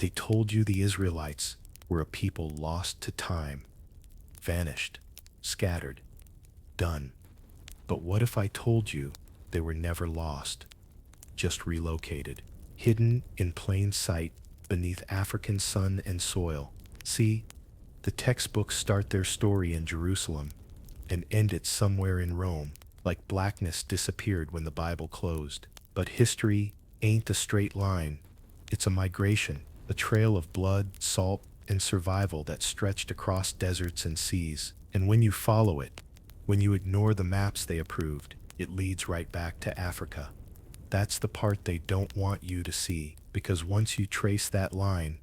They told you the Israelites were a people lost to time, vanished, scattered, done. But what if I told you they were never lost, just relocated, hidden in plain sight beneath African sun and soil? See, the textbooks start their story in Jerusalem and end it somewhere in Rome, like blackness disappeared when the Bible closed. But history ain't a straight line. It's a migration, a trail of blood, salt, and survival that stretched across deserts and seas. And when you follow it, when you ignore the maps they approved, it leads right back to Africa. That's the part they don't want you to see, because once you trace that line,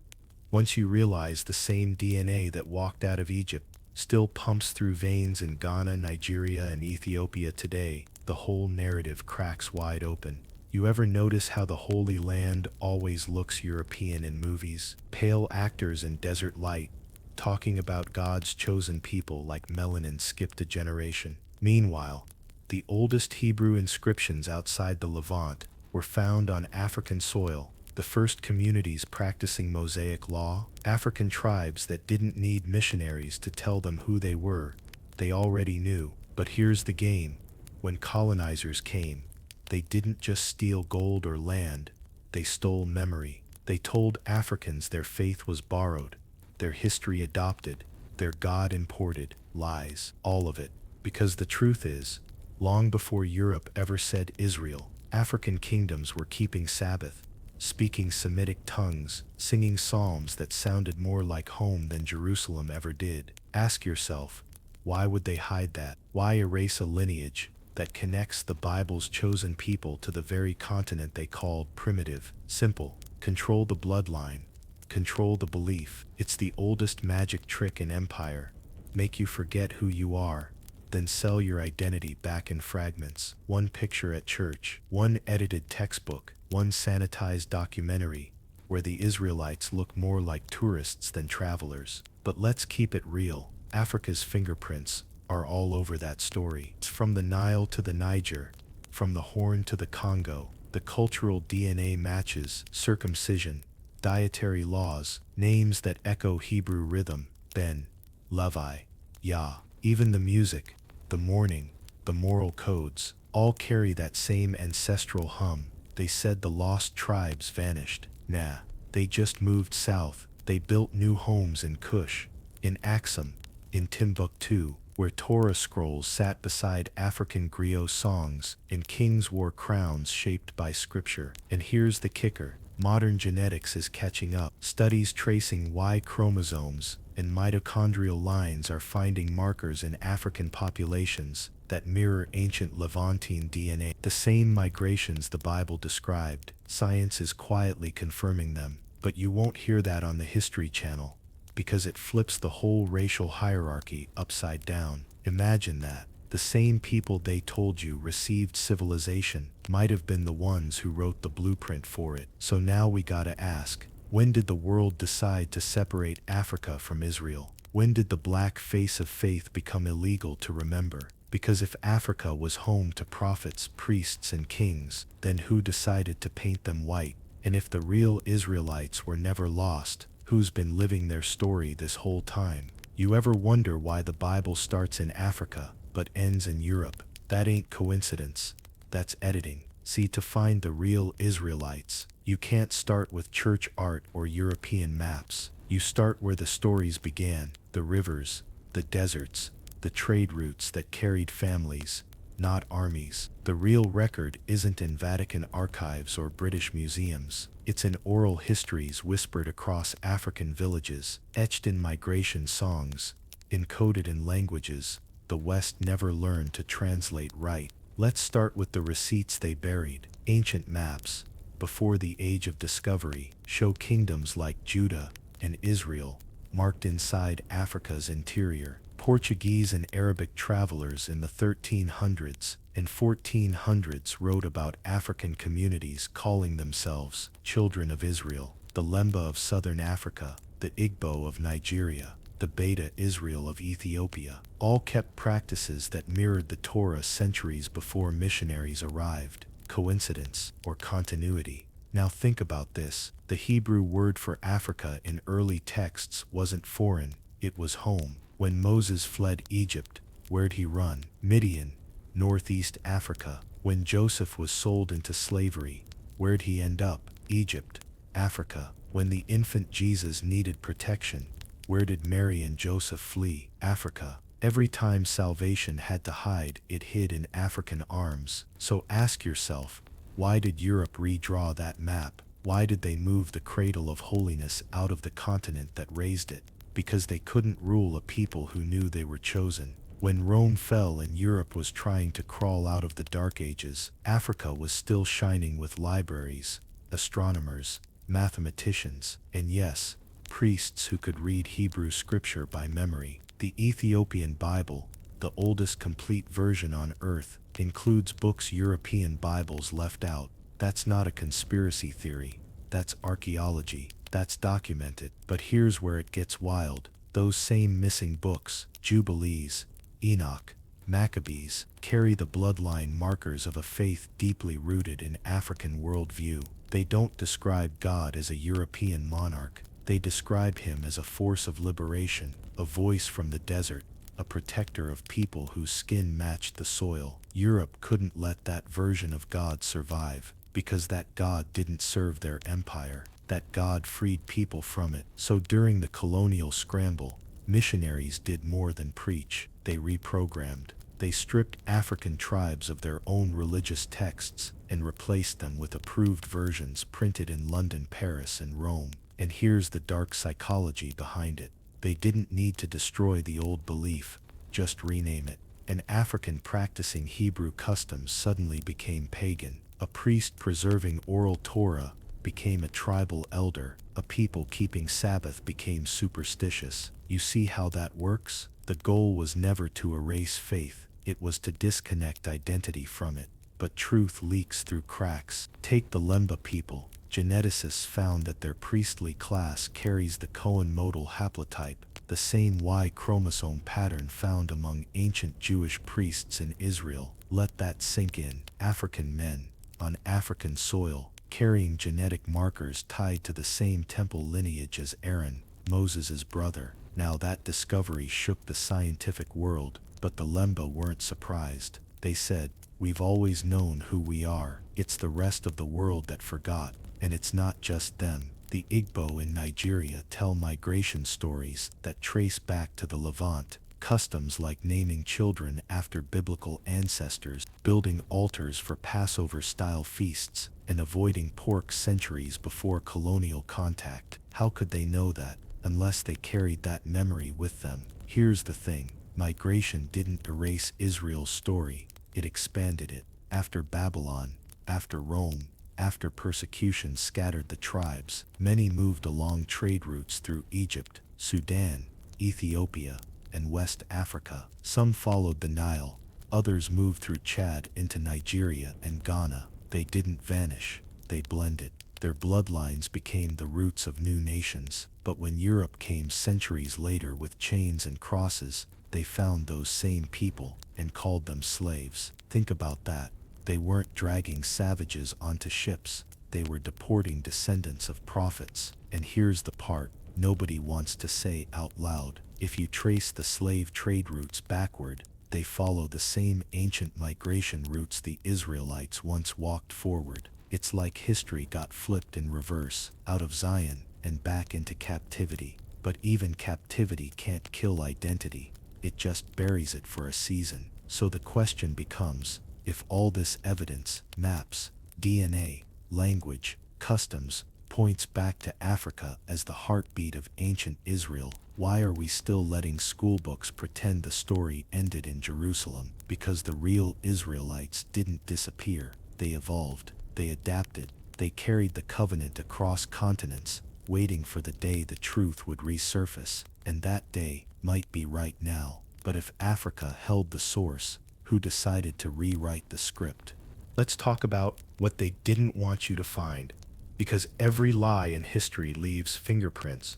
once you realize the same DNA that walked out of Egypt still pumps through veins in Ghana, Nigeria, and Ethiopia today, the whole narrative cracks wide open. You ever notice how the Holy Land always looks European in movies? Pale actors in desert light, talking about God's chosen people like melanin skipped a generation. Meanwhile, the oldest Hebrew inscriptions outside the Levant were found on African soil, the first communities practicing Mosaic law, African tribes that didn't need missionaries to tell them who they were. They already knew. But here's the game. When colonizers came, they didn't just steal gold or land, they stole memory. They told Africans their faith was borrowed, their history adopted, their God imported. Lies, all of it. Because the truth is, long before Europe ever said Israel, African kingdoms were keeping Sabbath, speaking Semitic tongues, singing psalms that sounded more like home than Jerusalem ever did. Ask yourself, why would they hide that? Why erase a lineage that connects the Bible's chosen people to the very continent they called primitive? Simple. Control the bloodline. Control the belief. It's the oldest magic trick in empire. Make you forget who you are, then sell your identity back in fragments. One picture at church, one edited textbook, one sanitized documentary, where the Israelites look more like tourists than travelers. But let's keep it real. Africa's fingerprints are all over that story. It's from the Nile to the Niger, from the Horn to the Congo. The cultural DNA matches, circumcision, dietary laws, names that echo Hebrew rhythm, Ben, Levi, Yah. Even the music, the mourning, the moral codes, all carry that same ancestral hum. They said the lost tribes vanished. Nah, they just moved south. They built new homes in Kush, in Axum, in Timbuktu, where Torah scrolls sat beside African griot songs, and kings wore crowns shaped by scripture. And here's the kicker. Modern genetics is catching up. Studies tracing Y chromosomes and mitochondrial lines are finding markers in African populations that mirror ancient Levantine DNA. The same migrations the Bible described, science is quietly confirming them. But you won't hear that on the History Channel, because it flips the whole racial hierarchy upside down. Imagine that. The same people they told you received civilization might have been the ones who wrote the blueprint for it. So now we gotta ask, when did the world decide to separate Africa from Israel? When did the black face of faith become illegal to remember? Because if Africa was home to prophets, priests, and kings, then who decided to paint them white? And if the real Israelites were never lost, who's been living their story this whole time? You ever wonder why the Bible starts in Africa but ends in Europe? That ain't coincidence. That's editing. See, to find the real Israelites, you can't start with church art or European maps. You start where the stories began, the rivers, the deserts, the trade routes that carried families, not armies. The real record isn't in Vatican archives or British museums. It's in oral histories whispered across African villages, etched in migration songs, encoded in languages the West never learned to translate right. Let's start with the receipts they buried. Ancient maps, before the age of discovery, show kingdoms like Judah and Israel marked inside Africa's interior. Portuguese and Arabic travelers in the 1300s and 1400s wrote about African communities calling themselves Children of Israel. The Lemba of Southern Africa, the Igbo of Nigeria, the Beta Israel of Ethiopia, all kept practices that mirrored the Torah centuries before missionaries arrived. Coincidence or continuity? Now think about this. The Hebrew word for Africa in early texts wasn't foreign, it was home. When Moses fled Egypt, where'd he run? Midian, northeast Africa. When Joseph was sold into slavery, where'd he end up? Egypt, Africa. When the infant Jesus needed protection, where did Mary and Joseph flee? Africa. Every time salvation had to hide, it hid in African arms. So ask yourself, why did Europe redraw that map? Why did they move the cradle of holiness out of the continent that raised it? Because they couldn't rule a people who knew they were chosen. When Rome fell and Europe was trying to crawl out of the Dark Ages, Africa was still shining with libraries, astronomers, mathematicians, and yes, priests who could read Hebrew scripture by memory. The Ethiopian Bible, the oldest complete version on earth, includes books European Bibles left out. That's not a conspiracy theory. That's archaeology. That's documented. But here's where it gets wild. Those same missing books, Jubilees, Enoch, Maccabees, carry the bloodline markers of a faith deeply rooted in African worldview. They don't describe God as a European monarch. They describe him as a force of liberation, a voice from the desert, a protector of people whose skin matched the soil. Europe couldn't let that version of God survive, because that God didn't serve their empire. That God freed people from it. So during the colonial scramble, missionaries did more than preach. They reprogrammed. They stripped African tribes of their own religious texts and replaced them with approved versions printed in London, Paris, and Rome. And here's the dark psychology behind it. They didn't need to destroy the old belief, just rename it. An African practicing Hebrew customs suddenly became pagan. A priest preserving oral Torah became a tribal elder. A people keeping Sabbath became superstitious. You see how that works? The goal was never to erase faith, it was to disconnect identity from it. But truth leaks through cracks. Take the Lemba people. Geneticists found that their priestly class carries the Cohen modal haplotype, the same Y chromosome pattern found among ancient Jewish priests in Israel. Let that sink in. African men, on African soil, carrying genetic markers tied to the same temple lineage as Aaron, Moses' brother. Now that discovery shook the scientific world, but the Lemba weren't surprised. They said, "We've always known who we are. It's the rest of the world that forgot." And it's not just them. The Igbo in Nigeria tell migration stories that trace back to the Levant. Customs like naming children after biblical ancestors, building altars for Passover-style feasts, and avoiding pork centuries before colonial contact. How could they know that, unless they carried that memory with them? Here's the thing. Migration didn't erase Israel's story. It expanded it. After Babylon, after Rome, after persecution scattered the tribes, many moved along trade routes through Egypt, Sudan, Ethiopia, and West Africa. Some followed the Nile, others moved through Chad into Nigeria and Ghana. They didn't vanish, they blended. Their bloodlines became the roots of new nations. But when Europe came centuries later with chains and crosses, they found those same people and called them slaves. Think about that. They weren't dragging savages onto ships. They were deporting descendants of prophets. And here's the part nobody wants to say out loud. If you trace the slave trade routes backward, they follow the same ancient migration routes the Israelites once walked forward. It's like history got flipped in reverse, out of Zion and back into captivity. But even captivity can't kill identity. It just buries it for a season. So the question becomes, if all this evidence, maps, DNA, language, customs, points back to Africa as the heartbeat of ancient Israel, why are we still letting schoolbooks pretend the story ended in Jerusalem? Because the real Israelites didn't disappear. They evolved. They adapted. They carried the covenant across continents, waiting for the day the truth would resurface. And that day might be right now. But if Africa held the source, who decided to rewrite the script? Let's talk about what they didn't want you to find, because every lie in history leaves fingerprints.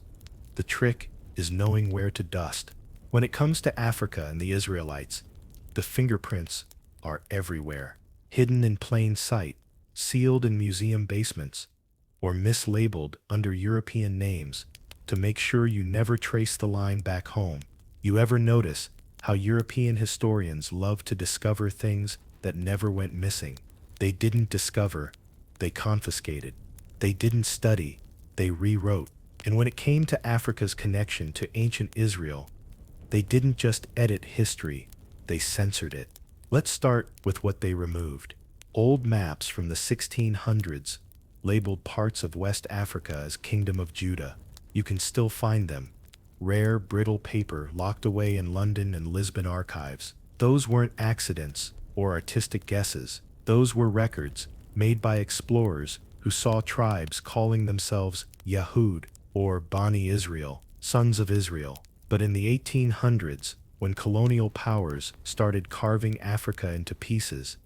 The trick is knowing where to dust. When it comes to Africa and the Israelites, the fingerprints are everywhere, hidden in plain sight, sealed in museum basements, or mislabeled under European names to make sure you never trace the line back home. You ever notice how European historians love to discover things that never went missing? They didn't discover, they confiscated. They didn't study, they rewrote. And when it came to Africa's connection to ancient Israel, they didn't just edit history, they censored it. Let's start with what they removed. Old maps from the 1600s labeled parts of West Africa as Kingdom of Judah. You can still find them. Rare, brittle paper locked away in London and Lisbon archives. Those weren't accidents or artistic guesses. Those were records made by explorers who saw tribes calling themselves Yahud or Bani Israel, sons of Israel. But in the 1800s, when colonial powers started carving Africa into pieces,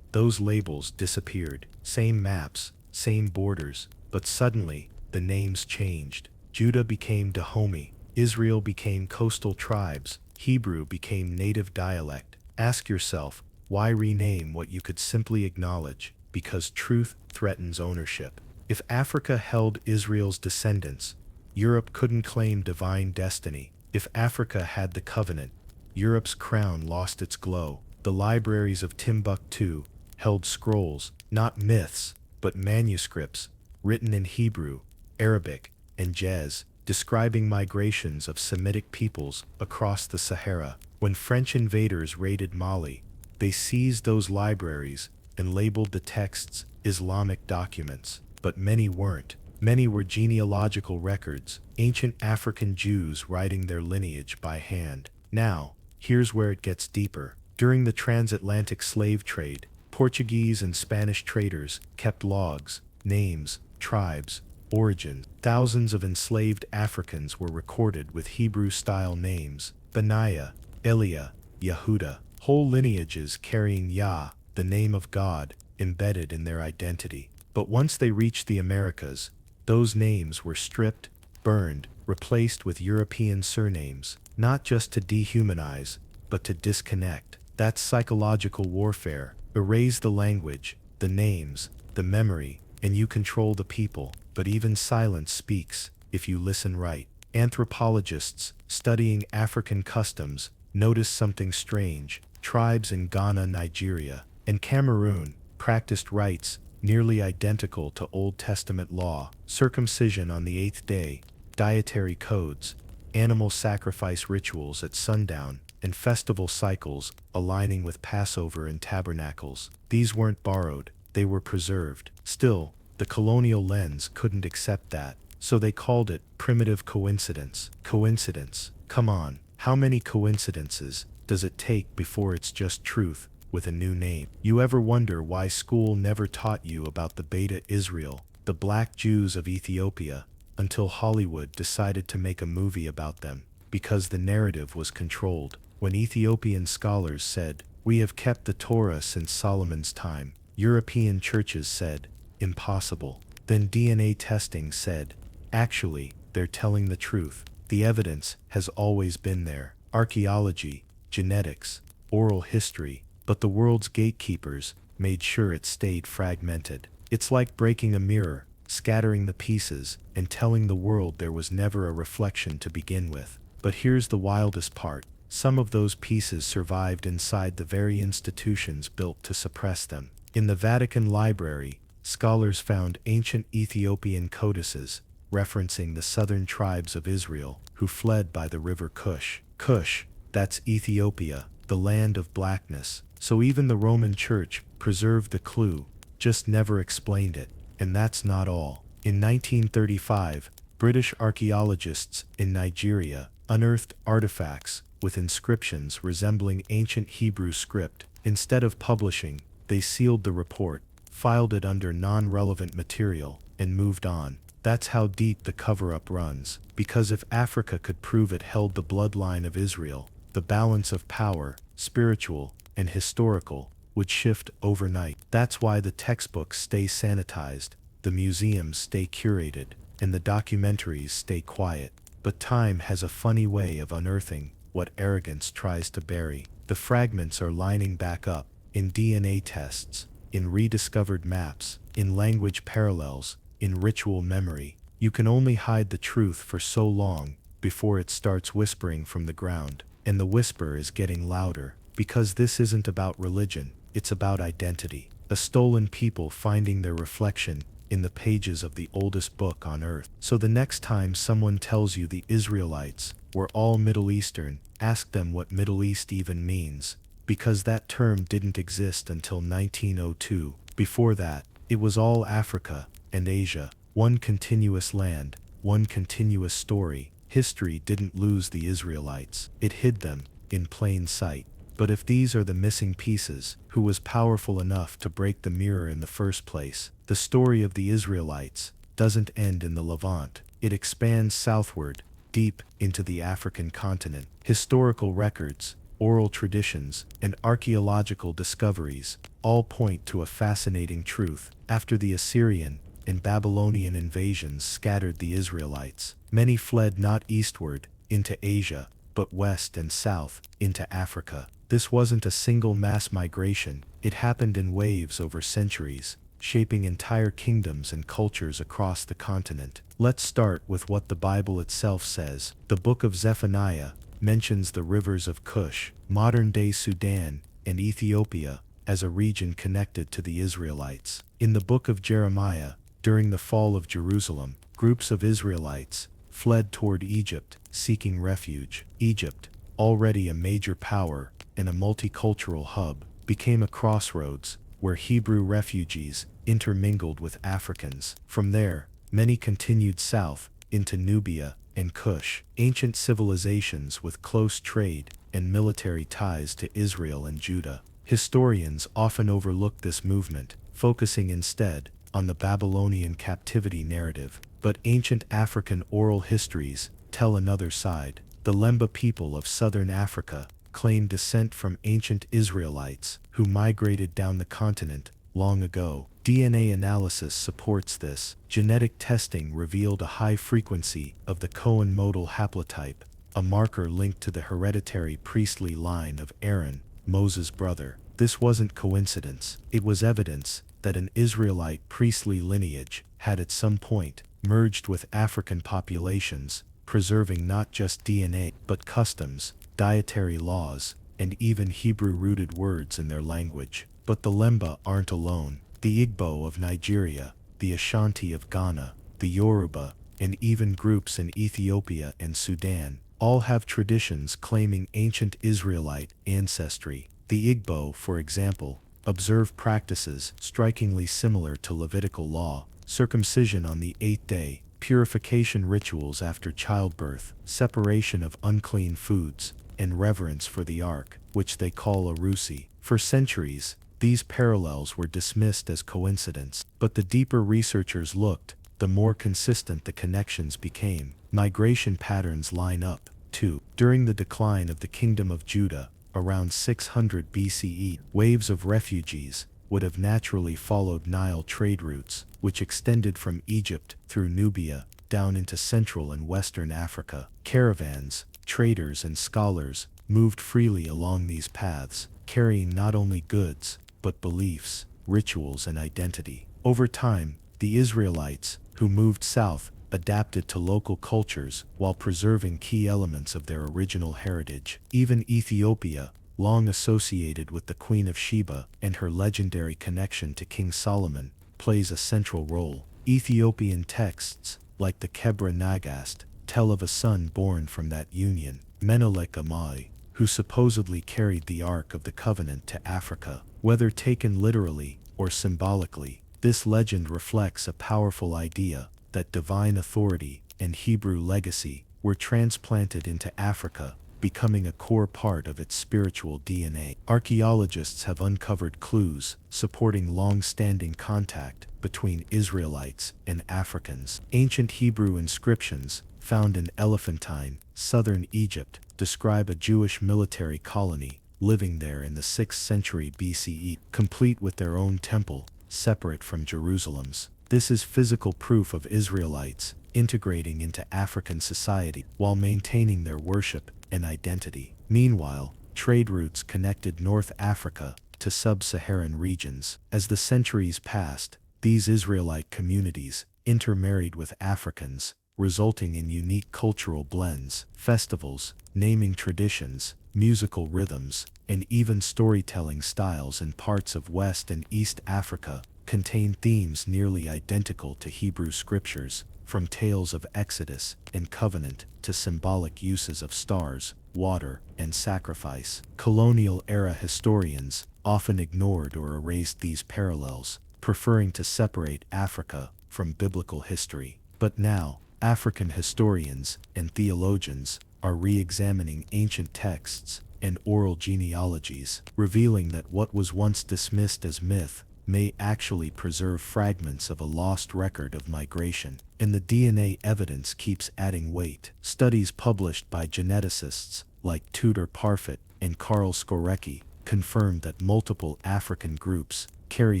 those labels disappeared. Same maps, same borders, but suddenly the names changed. Judah became Dahomey, Israel became coastal tribes, Hebrew became native dialect. Ask yourself, why rename what you could simply acknowledge? Because truth threatens ownership. If Africa held Israel's descendants, Europe couldn't claim divine destiny. If Africa had the covenant, Europe's crown lost its glow. The libraries of Timbuktu held scrolls, not myths, but manuscripts, written in Hebrew, Arabic, and Jez, describing migrations of Semitic peoples across the Sahara. When French invaders raided Mali, they seized those libraries and labeled the texts Islamic documents. But many weren't. Many were genealogical records, ancient African Jews writing their lineage by hand. Now, here's where it gets deeper. During the transatlantic slave trade, Portuguese and Spanish traders kept logs, names, tribes, origins. Thousands of enslaved Africans were recorded with Hebrew-style names: Benaiah, Eliah, Yehuda, whole lineages carrying Yah, the name of God, embedded in their identity. But once they reached the Americas, those names were stripped, burned, replaced with European surnames, not just to dehumanize, but to disconnect. That's psychological warfare. Erase the language, the names, the memory, and you control the people. But even silence speaks, if you listen right. Anthropologists studying African customs noticed something strange. Tribes in Ghana, Nigeria, and Cameroon practiced rites nearly identical to Old Testament law: circumcision on the 8th day, dietary codes, animal sacrifice rituals at sundown, and festival cycles aligning with Passover and tabernacles. These weren't borrowed, they were preserved. Still, the colonial lens couldn't accept that, so they called it primitive coincidence. Coincidence? Come on, how many coincidences does it take before it's just truth with a new name? You ever wonder why school never taught you about the Beta Israel, the Black Jews of Ethiopia, until Hollywood decided to make a movie about them? Because the narrative was controlled. When Ethiopian scholars said, "We have kept the Torah since Solomon's time," European churches said, "Impossible." Then DNA testing said, "Actually, they're telling the truth." The evidence has always been there. Archaeology, genetics, oral history, but the world's gatekeepers made sure it stayed fragmented. It's like breaking a mirror, scattering the pieces, and telling the world there was never a reflection to begin with. But here's the wildest part. Some of those pieces survived inside the very institutions built to suppress them. In the Vatican Library, scholars found ancient Ethiopian codices referencing the southern tribes of Israel who fled by the river Cush. Cush, that's Ethiopia, the land of blackness. So even the Roman Church preserved the clue, just never explained it. And that's not all. In 1935, British archaeologists in Nigeria unearthed artifacts with inscriptions resembling ancient Hebrew script. Instead of publishing, they sealed the report, filed it under non-relevant material, and moved on. That's how deep the cover-up runs. Because if Africa could prove it held the bloodline of Israel, the balance of power, spiritual and historical, would shift overnight. That's why the textbooks stay sanitized, the museums stay curated, and the documentaries stay quiet. But time has a funny way of unearthing what arrogance tries to bury. The fragments are lining back up, in DNA tests, in rediscovered maps, in language parallels, in ritual memory. You can only hide the truth for so long before it starts whispering from the ground. And the whisper is getting louder, because this isn't about religion, it's about identity. A stolen people finding their reflection in the pages of the oldest book on earth. So the next time someone tells you the Israelites were all Middle Eastern, ask them what Middle East even means, because that term didn't exist until 1902. Before that, it was all Africa and Asia, one continuous land, one continuous story. History didn't lose the Israelites, it hid them in plain sight. But if these are the missing pieces, who was powerful enough to break the mirror in the first place? The story of the Israelites doesn't end in the Levant. It expands southward, deep into the African continent. Historical records, oral traditions, and archaeological discoveries all point to a fascinating truth. After the Assyrian and Babylonian invasions scattered the Israelites, many fled not eastward into Asia, but west and south into Africa. This wasn't a single mass migration, it happened in waves over centuries, shaping entire kingdoms and cultures across the continent. Let's start with what the Bible itself says. The book of Zephaniah mentions the rivers of Cush, modern-day Sudan, and Ethiopia as a region connected to the Israelites. In the book of Jeremiah, during the fall of Jerusalem, groups of Israelites fled toward Egypt, seeking refuge. Egypt, already a major power and a multicultural hub, became a crossroads where Hebrew refugees intermingled with Africans. From there, many continued south into Nubia and Cush, ancient civilizations with close trade and military ties to Israel and Judah. Historians often overlook this movement, focusing instead on the Babylonian captivity narrative. But ancient African oral histories tell another side. The Lemba people of southern Africa claim descent from ancient Israelites who migrated down the continent long ago. DNA analysis supports this. Genetic testing revealed a high frequency of the Cohen modal haplotype, a marker linked to the hereditary priestly line of Aaron, Moses' brother. This wasn't coincidence, it was evidence that an Israelite priestly lineage had at some point merged with African populations, preserving not just DNA, but customs, dietary laws, and even Hebrew-rooted words in their language. But the Lemba aren't alone. The Igbo of Nigeria, the Ashanti of Ghana, the Yoruba, and even groups in Ethiopia and Sudan, all have traditions claiming ancient Israelite ancestry. The Igbo, for example, observe practices strikingly similar to Levitical law: circumcision on the 8th day, purification rituals after childbirth, separation of unclean foods, and reverence for the ark, which they call Arusi. For centuries, these parallels were dismissed as coincidence, but the deeper researchers looked, the more consistent the connections became. Migration patterns line up, too. During the decline of the Kingdom of Judah, around 600 BCE, waves of refugees would have naturally followed Nile trade routes, which extended from Egypt through Nubia down into Central and Western Africa. Caravans, traders, and scholars moved freely along these paths, carrying not only goods, but beliefs, rituals, and identity. Over time, the Israelites, who moved south, adapted to local cultures while preserving key elements of their original heritage. Even Ethiopia, long associated with the Queen of Sheba and her legendary connection to King Solomon, plays a central role. Ethiopian texts, like the Kebra Nagast, tell of a son born from that union, Menelik Amai, who supposedly carried the Ark of the Covenant to Africa. Whether taken literally or symbolically, this legend reflects a powerful idea that divine authority and Hebrew legacy were transplanted into Africa, becoming a core part of its spiritual DNA. Archaeologists have uncovered clues supporting long-standing contact between Israelites and Africans. Ancient Hebrew inscriptions found in Elephantine, southern Egypt, describe a Jewish military colony living there in the 6th century BCE, complete with their own temple, separate from Jerusalem's. This is physical proof of Israelites integrating into African society while maintaining their worship and identity. Meanwhile, trade routes connected North Africa to sub-Saharan regions. As the centuries passed, these Israelite communities intermarried with Africans, resulting in unique cultural blends, festivals, naming traditions, musical rhythms, and even storytelling styles in parts of West and East Africa contain themes nearly identical to Hebrew scriptures, from tales of Exodus and covenant to symbolic uses of stars, water, and sacrifice. Colonial-era historians often ignored or erased these parallels, preferring to separate Africa from biblical history. But now, African historians and theologians are re-examining ancient texts and oral genealogies, revealing that what was once dismissed as myth may actually preserve fragments of a lost record of migration. And the DNA evidence keeps adding weight. Studies published by geneticists like Tudor Parfit and Karl Skorecki confirmed that multiple African groups carry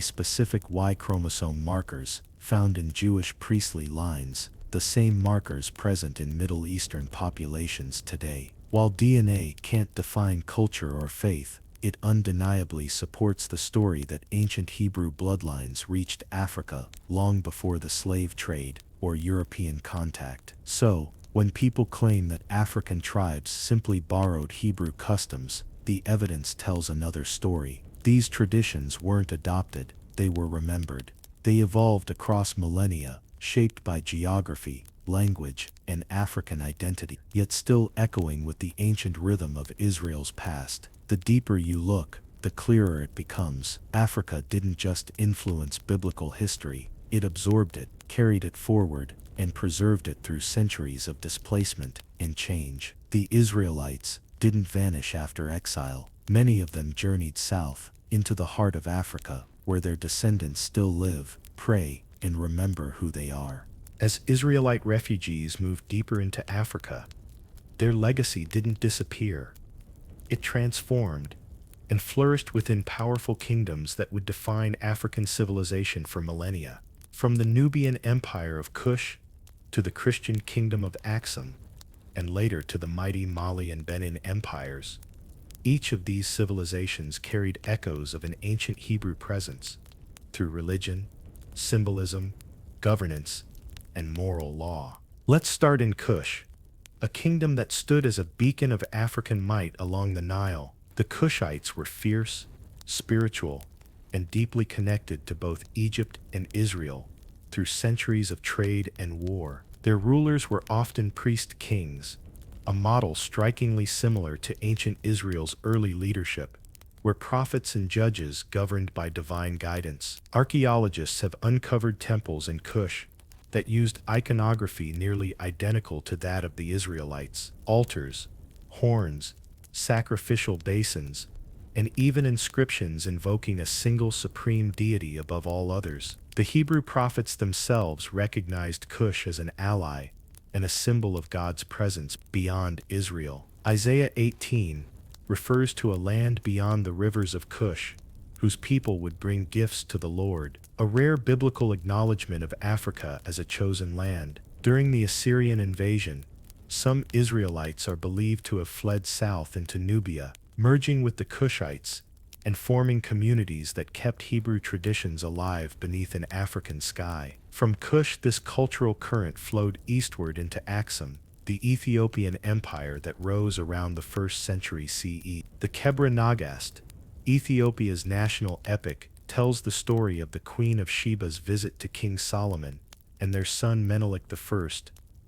specific Y chromosome markers found in Jewish priestly lines, the same markers present in Middle Eastern populations today. While DNA can't define culture or faith, it undeniably supports the story that ancient Hebrew bloodlines reached Africa long before the slave trade or European contact. So, when people claim that African tribes simply borrowed Hebrew customs, the evidence tells another story. These traditions weren't adopted, they were remembered. They evolved across millennia, shaped by geography, language, and African identity, yet still echoing with the ancient rhythm of Israel's past. The deeper you look, the clearer it becomes. Africa didn't just influence biblical history, it absorbed it, carried it forward, and preserved it through centuries of displacement and change. The Israelites didn't vanish after exile. Many of them journeyed south, into the heart of Africa, where their descendants still live, pray, and remember who they are. As Israelite refugees moved deeper into Africa, their legacy didn't disappear. It transformed and flourished within powerful kingdoms that would define African civilization for millennia. From the Nubian Empire of Kush to the Christian kingdom of Aksum, and later to the mighty Mali and Benin empires, each of these civilizations carried echoes of an ancient Hebrew presence through religion, symbolism, governance, and moral law. Let's start in Kush, a kingdom that stood as a beacon of African might along the Nile. The Kushites were fierce, spiritual, and deeply connected to both Egypt and Israel through centuries of trade and war. Their rulers were often priest kings, a model strikingly similar to ancient Israel's early leadership, where prophets and judges governed by divine guidance. Archaeologists have uncovered temples in Kush that used iconography nearly identical to that of the Israelites. Altars, horns, sacrificial basins, and even inscriptions invoking a single supreme deity above all others. The Hebrew prophets themselves recognized Cush as an ally and a symbol of God's presence beyond Israel. Isaiah 18 refers to a land beyond the rivers of Cush, whose people would bring gifts to the Lord, a rare biblical acknowledgement of Africa as a chosen land. During the Assyrian invasion, some Israelites are believed to have fled south into Nubia, merging with the Cushites and forming communities that kept Hebrew traditions alive beneath an African sky. From Cush, this cultural current flowed eastward into Aksum, the Ethiopian empire that rose around the 1st century CE. The Kebra Nagast, Ethiopia's national epic, tells the story of the Queen of Sheba's visit to King Solomon and their son Menelik I,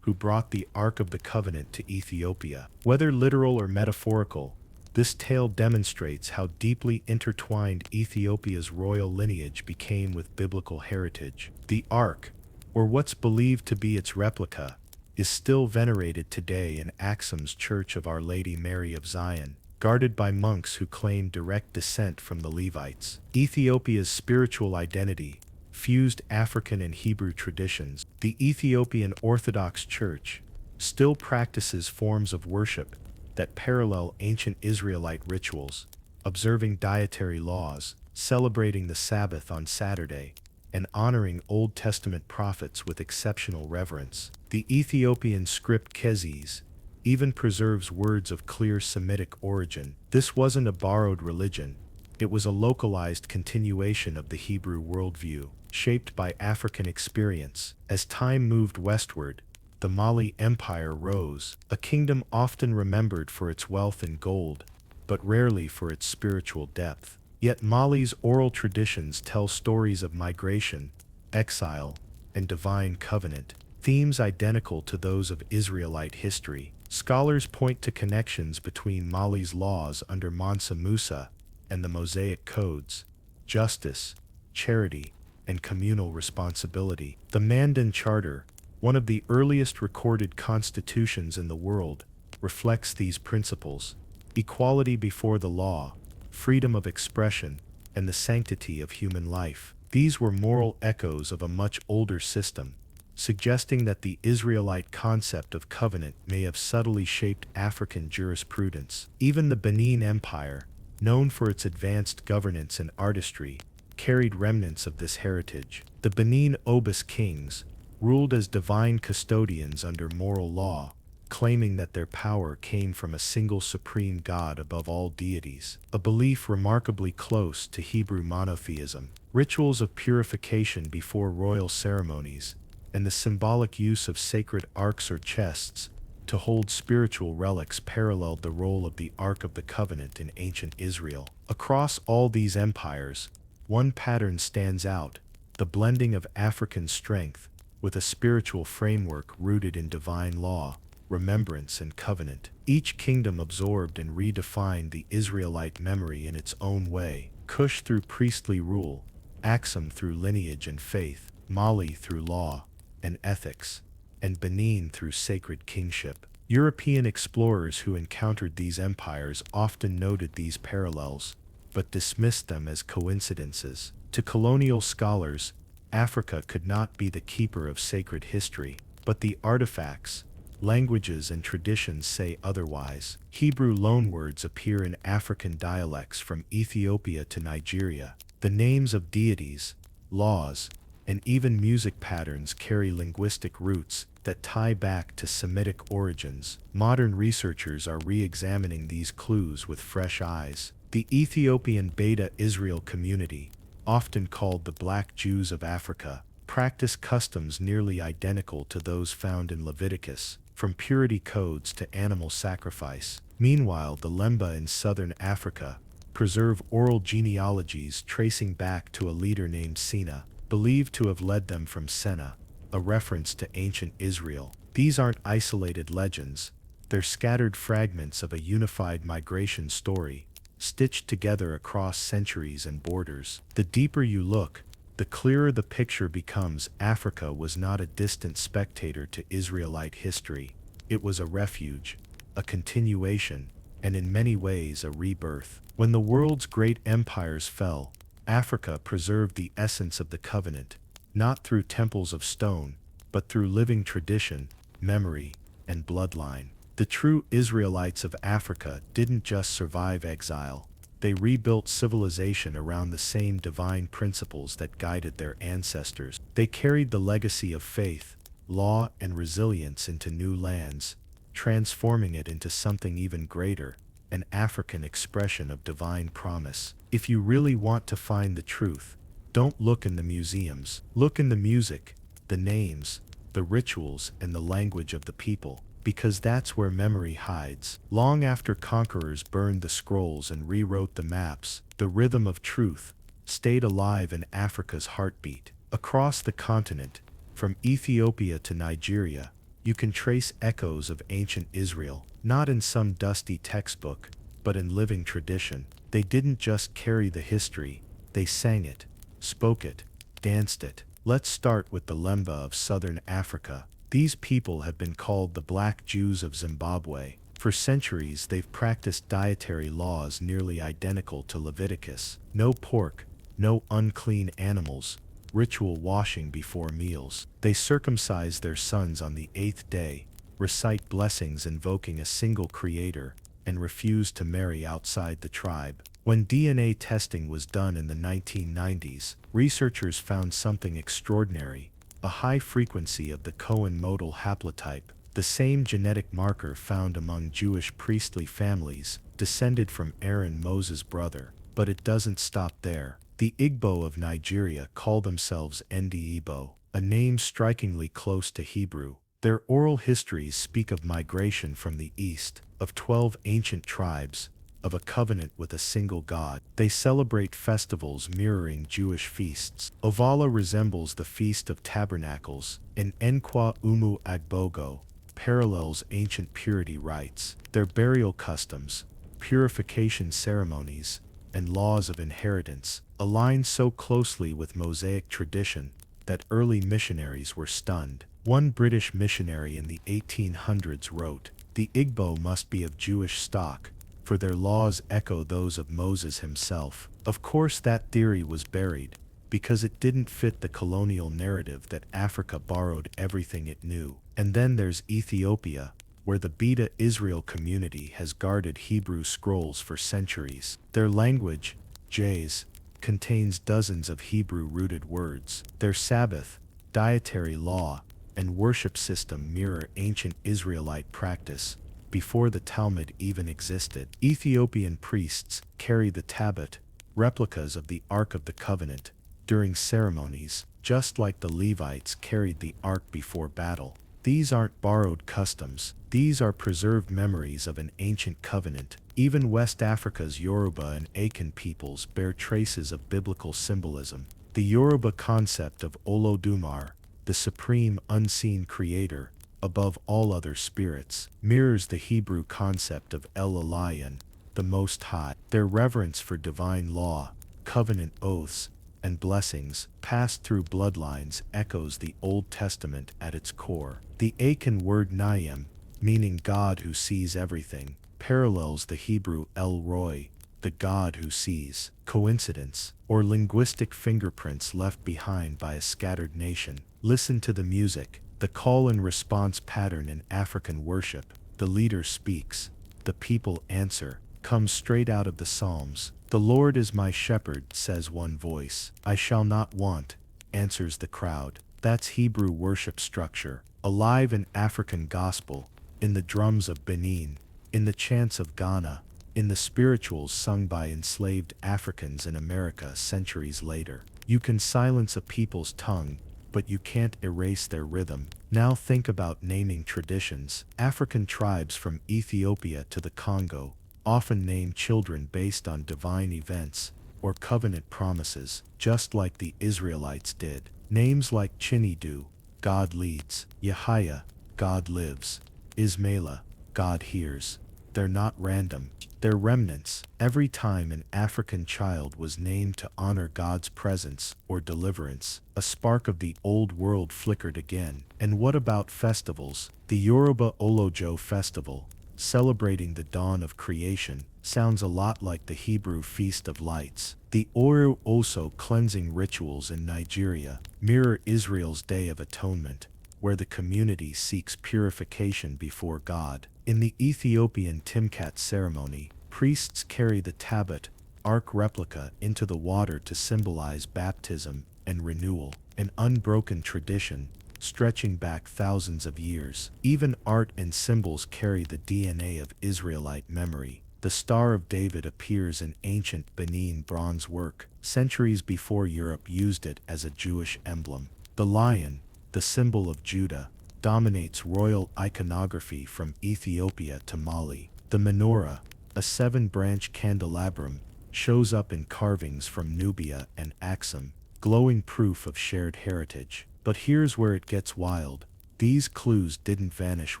who brought the Ark of the Covenant to Ethiopia. Whether literal or metaphorical, this tale demonstrates how deeply intertwined Ethiopia's royal lineage became with biblical heritage. The Ark, or what's believed to be its replica, is still venerated today in Aksum's Church of Our Lady Mary of Zion, guarded by monks who claim direct descent from the Levites. Ethiopia's spiritual identity fused African and Hebrew traditions. The Ethiopian Orthodox Church still practices forms of worship that parallel ancient Israelite rituals, observing dietary laws, celebrating the Sabbath on Saturday, and honoring Old Testament prophets with exceptional reverence. The Ethiopian script Keziz even preserves words of clear Semitic origin. This wasn't a borrowed religion, it was a localized continuation of the Hebrew worldview. shaped by African experience. As time moved westward, the Mali Empire rose, a kingdom often remembered for its wealth and gold, but rarely for its spiritual depth. Yet Mali's oral traditions tell stories of migration, exile, and divine covenant, themes identical to those of Israelite history. Scholars point to connections between Mali's laws under Mansa Musa and the Mosaic codes: justice, charity, and communal responsibility. The Mandan Charter, one of the earliest recorded constitutions in the world, reflects these principles: equality before the law, freedom of expression, and the sanctity of human life. These were moral echoes of a much older system, suggesting that the Israelite concept of covenant may have subtly shaped African jurisprudence. Even the Benin Empire, known for its advanced governance and artistry, carried remnants of this heritage. The Benin Obis kings ruled as divine custodians under moral law, claiming that their power came from a single supreme God above all deities, a belief remarkably close to Hebrew monotheism. Rituals of purification before royal ceremonies, and the symbolic use of sacred arks or chests to hold spiritual relics paralleled the role of the Ark of the Covenant in ancient Israel. Across all these empires, one pattern stands out: the blending of African strength with a spiritual framework rooted in divine law, remembrance, and covenant. Each kingdom absorbed and redefined the Israelite memory in its own way: Cush through priestly rule, Axum through lineage and faith, Mali through law and ethics, and Benin through sacred kingship. European explorers who encountered these empires often noted these parallels, but dismissed them as coincidences. To colonial scholars, Africa could not be the keeper of sacred history, but the artifacts, languages, and traditions say otherwise. Hebrew loanwords appear in African dialects from Ethiopia to Nigeria. The names of deities, laws, and even music patterns carry linguistic roots that tie back to Semitic origins. Modern researchers are re-examining these clues with fresh eyes. The Ethiopian Beta Israel community, often called the Black Jews of Africa, practice customs nearly identical to those found in Leviticus, from purity codes to animal sacrifice. Meanwhile, the Lemba in southern Africa preserve oral genealogies tracing back to a leader named Sina, believed to have led them from Senna, a reference to ancient Israel. These aren't isolated legends, they're scattered fragments of a unified migration story, stitched together across centuries and borders. The deeper you look, the clearer the picture becomes. Africa was not a distant spectator to Israelite history. It was a refuge, a continuation, and in many ways a rebirth. When the world's great empires fell, Africa preserved the essence of the covenant, not through temples of stone, but through living tradition, memory, and bloodline. The true Israelites of Africa didn't just survive exile, they rebuilt civilization around the same divine principles that guided their ancestors. They carried the legacy of faith, law, and resilience into new lands, transforming it into something even greater: an African expression of divine promise. If you really want to find the truth, don't look in the museums. Look in the music, the names, the rituals, and the language of the people, because that's where memory hides. Long after conquerors burned the scrolls and rewrote the maps, the rhythm of truth stayed alive in Africa's heartbeat. Across the continent, from Ethiopia to Nigeria, you can trace echoes of ancient Israel, not in some dusty textbook, but in living tradition. They didn't just carry the history, they sang it, spoke it, danced it. Let's start with the Lemba of southern Africa. These people have been called the Black Jews of Zimbabwe. For centuries, they've practiced dietary laws nearly identical to Leviticus: no pork, no unclean animals, ritual washing before meals. They circumcise their sons on the 8th day, recite blessings invoking a single creator, and refuse to marry outside the tribe. When DNA testing was done in the 1990s, researchers found something extraordinary: a high frequency of the Cohen modal haplotype, the same genetic marker found among Jewish priestly families descended from Aaron, Moses' brother. But it doesn't stop there. The Igbo of Nigeria call themselves Igbo, a name strikingly close to Hebrew. Their oral histories speak of migration from the east, of 12 ancient tribes, of a covenant with a single god. They celebrate festivals mirroring Jewish feasts. Ovala resembles the Feast of Tabernacles, and Nkwa Umu Agbogo parallels ancient purity rites. Their burial customs, purification ceremonies, and laws of inheritance align so closely with Mosaic tradition that early missionaries were stunned. One British missionary in the 1800s wrote, "The Igbo must be of Jewish stock, for their laws echo those of Moses himself." Of course, that theory was buried, because it didn't fit the colonial narrative that Africa borrowed everything it knew. And then there's Ethiopia, where the Beta Israel community has guarded Hebrew scrolls for centuries. Their language, Jays, contains dozens of Hebrew-rooted words. Their Sabbath, dietary law, and worship system mirror ancient Israelite practice before the Talmud even existed. Ethiopian priests carry the tablet, replicas of the Ark of the Covenant, during ceremonies, just like the Levites carried the Ark before battle. These aren't borrowed customs, these are preserved memories of an ancient covenant. Even West Africa's Yoruba and Akan peoples bear traces of biblical symbolism. The Yoruba concept of Olodumare, the supreme unseen creator, above all other spirits, mirrors the Hebrew concept of El Elyon, the Most High. Their reverence for divine law, covenant oaths, and blessings passed through bloodlines echoes the Old Testament at its core. The Akan word Nayim, meaning God who sees everything, parallels the Hebrew El Roi, the God who sees. Coincidence, or linguistic fingerprints left behind by a scattered nation? Listen to the music, the call and response pattern in African worship. The leader speaks, the people answer, comes straight out of the Psalms. "The Lord is my shepherd," says one voice. "I shall not want," answers the crowd. That's Hebrew worship structure, alive in African gospel, in the drums of Benin, in the chants of Ghana, in the spirituals sung by enslaved Africans in America centuries later. You can silence a people's tongue, but you can't erase their rhythm. Now think about naming traditions. African tribes from Ethiopia to the Congo often name children based on divine events or covenant promises, just like the Israelites did. Names like Chinidu, God leads; Yahya, God lives; Ismaila, God hears. They're not random, they're remnants. Every time an African child was named to honor God's presence or deliverance, a spark of the old world flickered again. And what about festivals? The Yoruba Olojo festival, celebrating the dawn of creation, sounds a lot like the Hebrew Feast of Lights. The Oru Oso cleansing rituals in Nigeria mirror Israel's Day of Atonement, where the community seeks purification before God. In the Ethiopian Timkat ceremony, priests carry the tablet, ark replica, into the water to symbolize baptism and renewal, an unbroken tradition stretching back thousands of years. Even art and symbols carry the DNA of Israelite memory. The Star of David appears in ancient Benin bronze work, centuries before Europe used it as a Jewish emblem. The lion, the symbol of Judah, dominates royal iconography from Ethiopia to Mali. The menorah, a 7-branch candelabrum, shows up in carvings from Nubia and Axum, glowing proof of shared heritage. But here's where it gets wild. These clues didn't vanish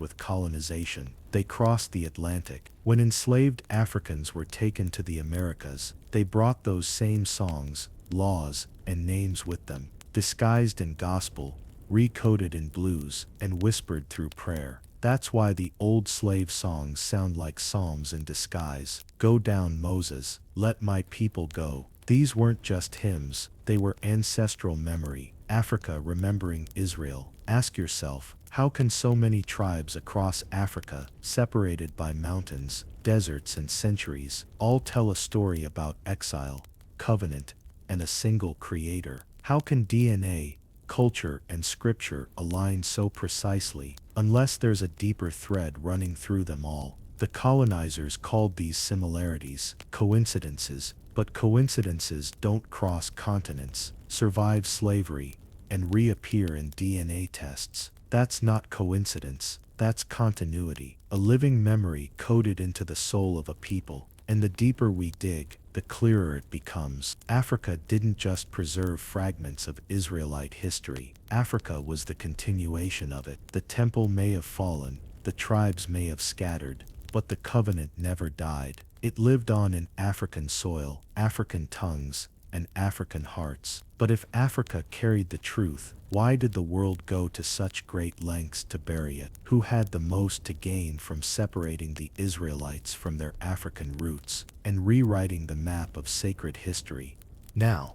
with colonization. They crossed the Atlantic. When enslaved Africans were taken to the Americas, they brought those same songs, laws, and names with them, disguised in gospel, recoded in blues, and whispered through prayer. That's why the old slave songs sound like psalms in disguise. Go down, Moses, let my people go. These weren't just hymns, they were ancestral memory. Africa remembering Israel. Ask yourself, how can so many tribes across Africa, separated by mountains, deserts, and centuries, all tell a story about exile, covenant, and a single creator? How can DNA, culture, and scripture align so precisely, unless there's a deeper thread running through them all? The colonizers called these similarities coincidences, But coincidences don't cross continents, survive slavery, and reappear in DNA tests. That's not coincidence, that's continuity, a living memory coded into the soul of a people. And the deeper we dig, the clearer it becomes. Africa didn't just preserve fragments of Israelite history. Africa was the continuation of it. The temple may have fallen, the tribes may have scattered, but the covenant never died. It lived on in African soil, African tongues, and African hearts. But if Africa carried the truth, why did the world go to such great lengths to bury it? Who had the most to gain from separating the Israelites from their African roots and rewriting the map of sacred history? Now,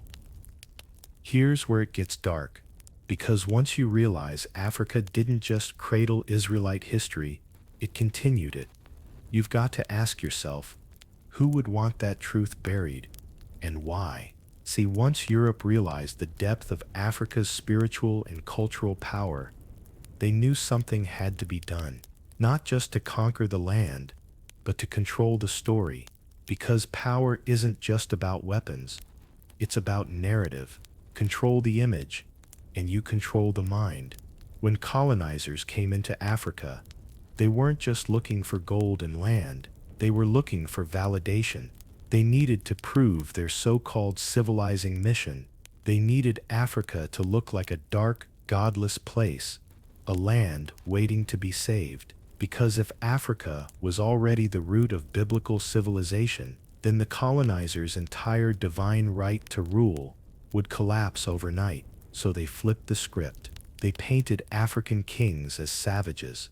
here's where it gets dark, because once you realize Africa didn't just cradle Israelite history, it continued it. You've got to ask yourself, who would want that truth buried, and why? See, once Europe realized the depth of Africa's spiritual and cultural power, they knew something had to be done, not just to conquer the land, but to control the story, because power isn't just about weapons, it's about narrative. Control the image, and you control the mind. When colonizers came into Africa, they weren't just looking for gold and land, they were looking for validation. They needed to prove their so-called civilizing mission. They needed Africa to look like a dark, godless place, a land waiting to be saved. Because if Africa was already the root of biblical civilization, then the colonizers' entire divine right to rule would collapse overnight. So they flipped the script. They painted African kings as savages.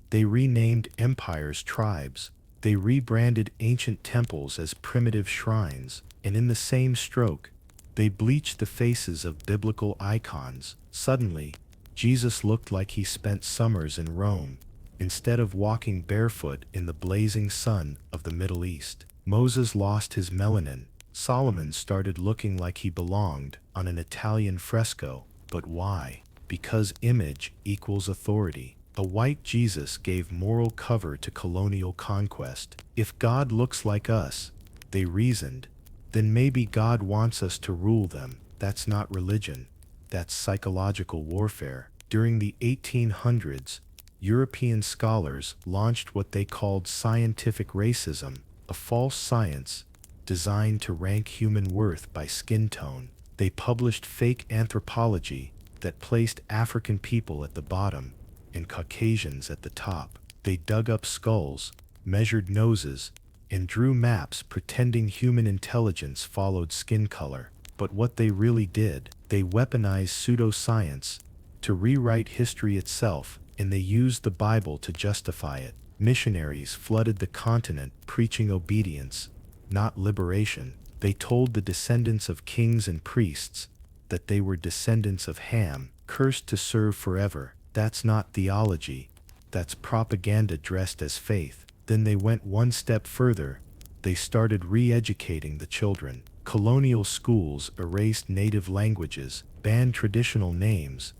They renamed empires tribes. They rebranded ancient temples as primitive shrines, and in the same stroke, they bleached the faces of biblical icons. Suddenly, Jesus looked like he spent summers in Rome, instead of walking barefoot in the blazing sun of the Middle East. Moses lost his melanin. Solomon started looking like he belonged on an Italian fresco. But why? Because image equals authority. A white Jesus gave moral cover to colonial conquest. If God looks like us, they reasoned, then maybe God wants us to rule them. That's not religion. That's psychological warfare. During the 1800s, European scholars launched what they called scientific racism, a false science designed to rank human worth by skin tone. They published fake anthropology that placed African people at the bottom and Caucasians at the top. They dug up skulls, measured noses, and drew maps pretending human intelligence followed skin color. But what they really did, they weaponized pseudoscience to rewrite history itself, and they used the Bible to justify it. Missionaries flooded the continent preaching obedience, not liberation. They told the descendants of kings and priests that they were descendants of Ham, cursed to serve forever. That's not theology. That's propaganda dressed as faith. Then they went one step further. They started re-educating the children. Colonial schools erased native languages, banned traditional names,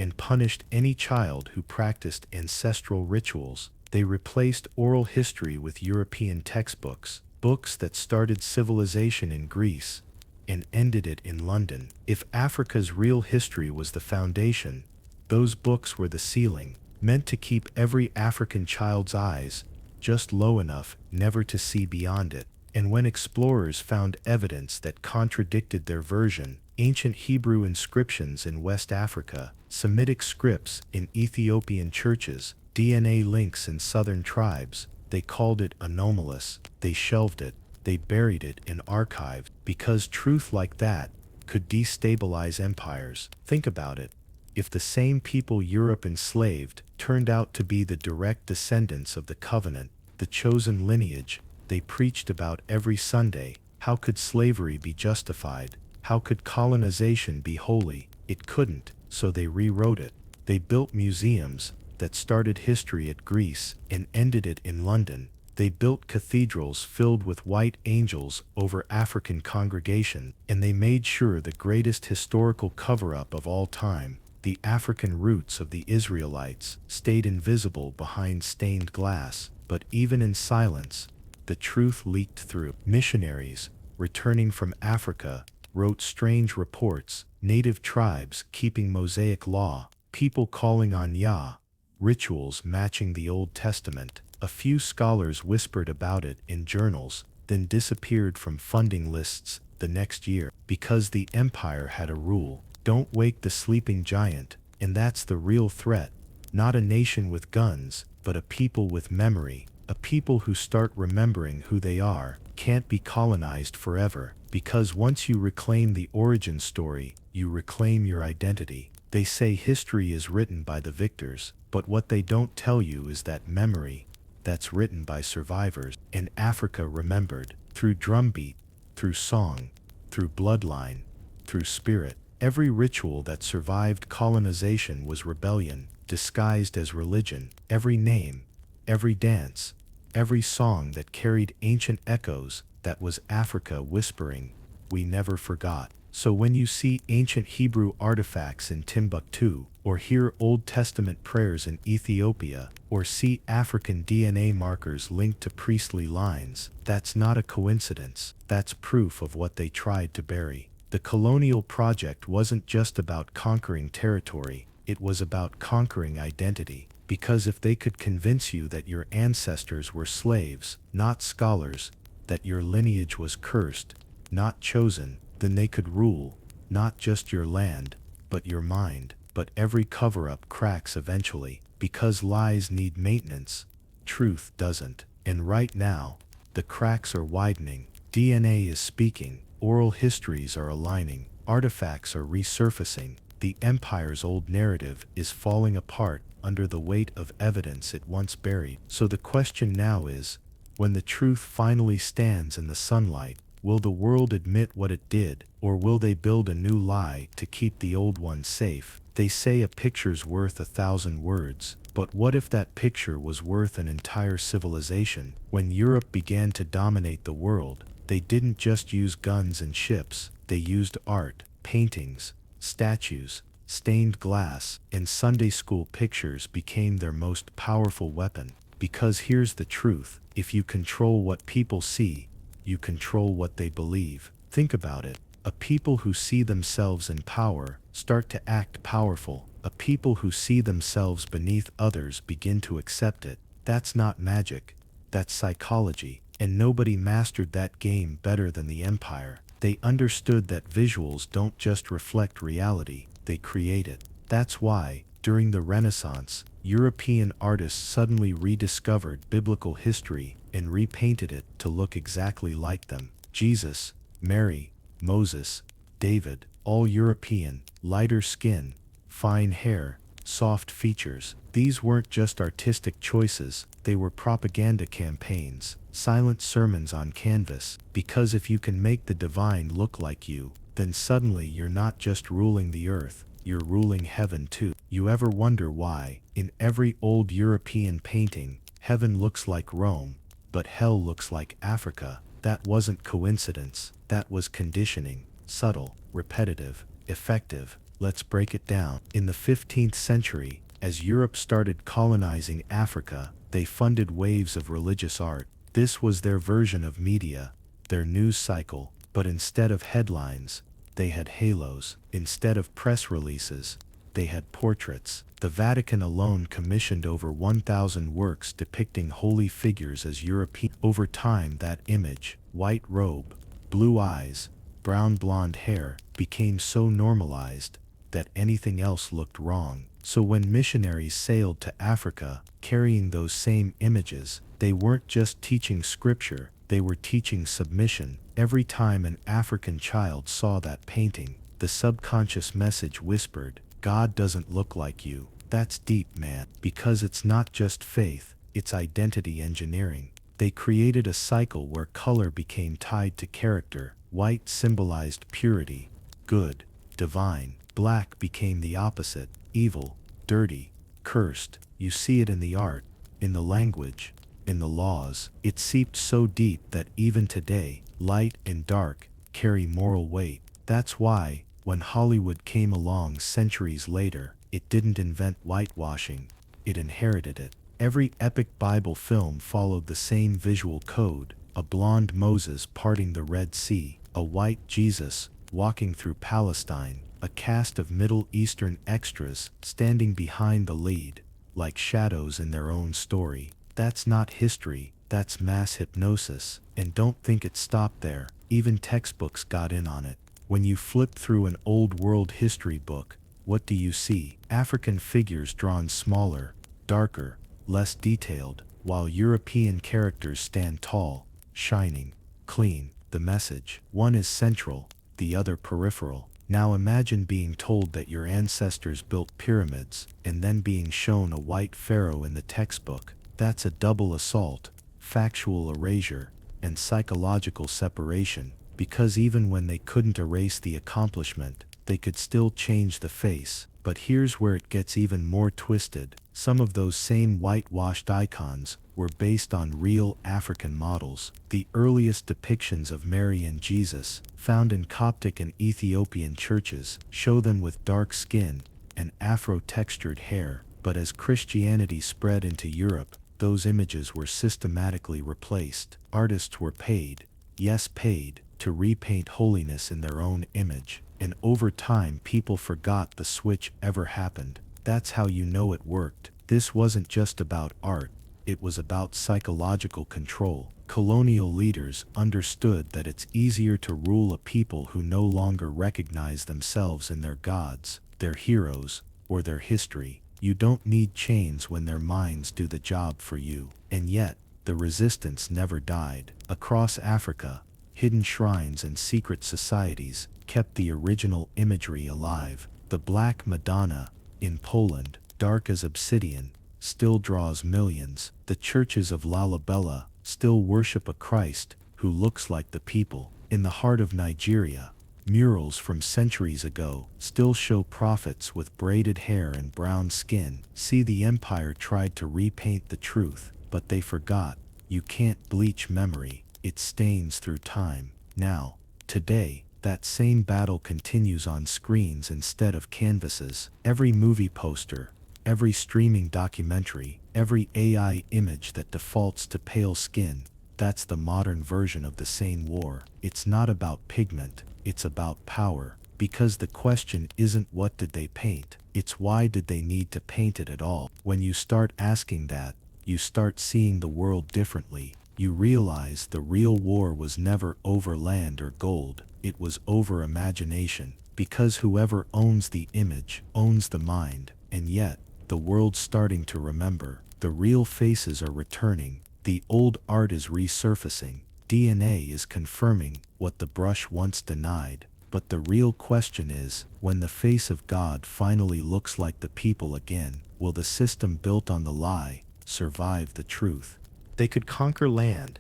and punished any child who practiced ancestral rituals. They replaced oral history with European textbooks, books that started civilization in Greece and ended it in London. If Africa's real history was the foundation, those books were the ceiling, meant to keep every African child's eyes just low enough never to see beyond it. And when explorers found evidence that contradicted their version, ancient Hebrew inscriptions in West Africa, Semitic scripts in Ethiopian churches, DNA links in southern tribes, they called it anomalous. They shelved it. They buried it and archived, because truth like that could destabilize empires. Think about it. If the same people Europe enslaved turned out to be the direct descendants of the covenant, the chosen lineage they preached about every Sunday, how could slavery be justified? How could colonization be holy? It couldn't, so they rewrote it. They built museums that started history at Greece and ended it in London. They built cathedrals filled with white angels over African congregation, and they made sure the greatest historical cover-up of all time, the African roots of the Israelites, stayed invisible behind stained glass. But even in silence, the truth leaked through. Missionaries returning from Africa, wrote strange reports, native tribes keeping Mosaic law, people calling on Yah, rituals matching the Old Testament. A few scholars whispered about it in journals, then disappeared from funding lists the next year, because the empire had a rule: don't wake the sleeping giant. And that's the real threat. Not a nation with guns, but a people with memory. A people who start remembering who they are, can't be colonized forever, because once you reclaim the origin story, you reclaim your identity. They say history is written by the victors, but what they don't tell you is that memory, that's written by survivors. And Africa remembered, through drumbeat, through song, through bloodline, through spirit. Every ritual that survived colonization was rebellion, disguised as religion. Every name, every dance, every song that carried ancient echoes, that was Africa whispering, "We never forgot." So when you see ancient Hebrew artifacts in Timbuktu, or hear Old Testament prayers in Ethiopia, or see African DNA markers linked to priestly lines, that's not a coincidence. That's proof of what they tried to bury. The colonial project wasn't just about conquering territory, it was about conquering identity. Because if they could convince you that your ancestors were slaves, not scholars, that your lineage was cursed, not chosen, then they could rule, not just your land, but your mind. But every cover-up cracks eventually, because lies need maintenance, truth doesn't. And right now, the cracks are widening. DNA is speaking, oral histories are aligning, artifacts are resurfacing. The empire's old narrative is falling apart under the weight of evidence it once buried. So the question now is, when the truth finally stands in the sunlight, will the world admit what it did, or will they build a new lie to keep the old one safe? They say a picture's worth 1,000 words, but what if that picture was worth an entire civilization? When Europe began to dominate the world, they didn't just use guns and ships, they used art, paintings, statues, stained glass, and Sunday school pictures became their most powerful weapon. Because here's the truth, if you control what people see, you control what they believe. Think about it. A people who see themselves in power start to act powerful. A people who see themselves beneath others begin to accept it. That's not magic. That's psychology. And nobody mastered that game better than the empire. They understood that visuals don't just reflect reality, they create it. That's why, during the Renaissance, European artists suddenly rediscovered biblical history and repainted it to look exactly like them. Jesus, Mary, Moses, David, all European, lighter skin, fine hair, soft features. These weren't just artistic choices, they were propaganda campaigns, silent sermons on canvas. Because if you can make the divine look like you, then suddenly you're not just ruling the earth, you're ruling heaven too. You ever wonder why, in every old European painting, heaven looks like Rome, but hell looks like Africa? That wasn't coincidence, that was conditioning, subtle, repetitive, effective. Let's break it down. In the 15th century, as Europe started colonizing Africa, they funded waves of religious art. This was their version of media, their news cycle, but instead of headlines, they had halos. Instead of press releases, they had portraits. The Vatican alone commissioned over 1,000 works depicting holy figures as European. Over time, that image, white robe, blue eyes, brown blonde hair, became so normalized that anything else looked wrong. So when missionaries sailed to Africa, carrying those same images, they weren't just teaching scripture, they were teaching submission. Every time an African child saw that painting, the subconscious message whispered, God doesn't look like you. That's deep, man. Because it's not just faith, it's identity engineering. They created a cycle where color became tied to character. White symbolized purity, good, divine. Black became the opposite, evil, dirty, cursed. You see it in the art, in the language, in the laws. It seeped so deep that even today, light and dark carry moral weight. That's why, when Hollywood came along centuries later, it didn't invent whitewashing, it inherited it. Every epic Bible film followed the same visual code: a blonde Moses parting the Red Sea, a white Jesus walking through Palestine, a cast of Middle Eastern extras standing behind the lead, like shadows in their own story. That's not history, that's mass hypnosis. And don't think it stopped there, even textbooks got in on it. When you flip through an old world history book, what do you see? African figures drawn smaller, darker, less detailed, while European characters stand tall, shining, clean. The message: one is central, the other peripheral. Now imagine being told that your ancestors built pyramids, and then being shown a white pharaoh in the textbook. That's a double assault, factual erasure, and psychological separation, because even when they couldn't erase the accomplishment, they could still change the face. But here's where it gets even more twisted. Some of those same whitewashed icons were based on real African models. The earliest depictions of Mary and Jesus, found in Coptic and Ethiopian churches, show them with dark skin and Afro-textured hair. But as Christianity spread into Europe, those images were systematically replaced. Artists were paid, yes paid, to repaint holiness in their own image. And over time people forgot the switch ever happened. That's how you know it worked. This wasn't just about art, it was about psychological control. Colonial leaders understood that it's easier to rule a people who no longer recognize themselves in their gods, their heroes, or their history. You don't need chains when their minds do the job for you. And yet, the resistance never died. Across Africa, hidden shrines and secret societies kept the original imagery alive. The Black Madonna, in Poland, dark as obsidian, still draws millions. The churches of Lalibela still worship a Christ who looks like the people. In the heart of Nigeria, murals from centuries ago still show prophets with braided hair and brown skin. See, the empire tried to repaint the truth, but they forgot. You can't bleach memory, it stains through time. Now, today, that same battle continues on screens instead of canvases. Every movie poster, every streaming documentary, every AI image that defaults to pale skin, that's the modern version of the same war. It's not about pigment, it's about power. Because the question isn't what did they paint, it's why did they need to paint it at all. When you start asking that, you start seeing the world differently. You realize the real war was never over land or gold, it was over imagination. Because whoever owns the image owns the mind. And yet, the world's starting to remember. The real faces are returning, the old art is resurfacing, DNA is confirming what the brush once denied. But the real question is, when the face of God finally looks like the people again, will the system built on the lie survive the truth? They could conquer land,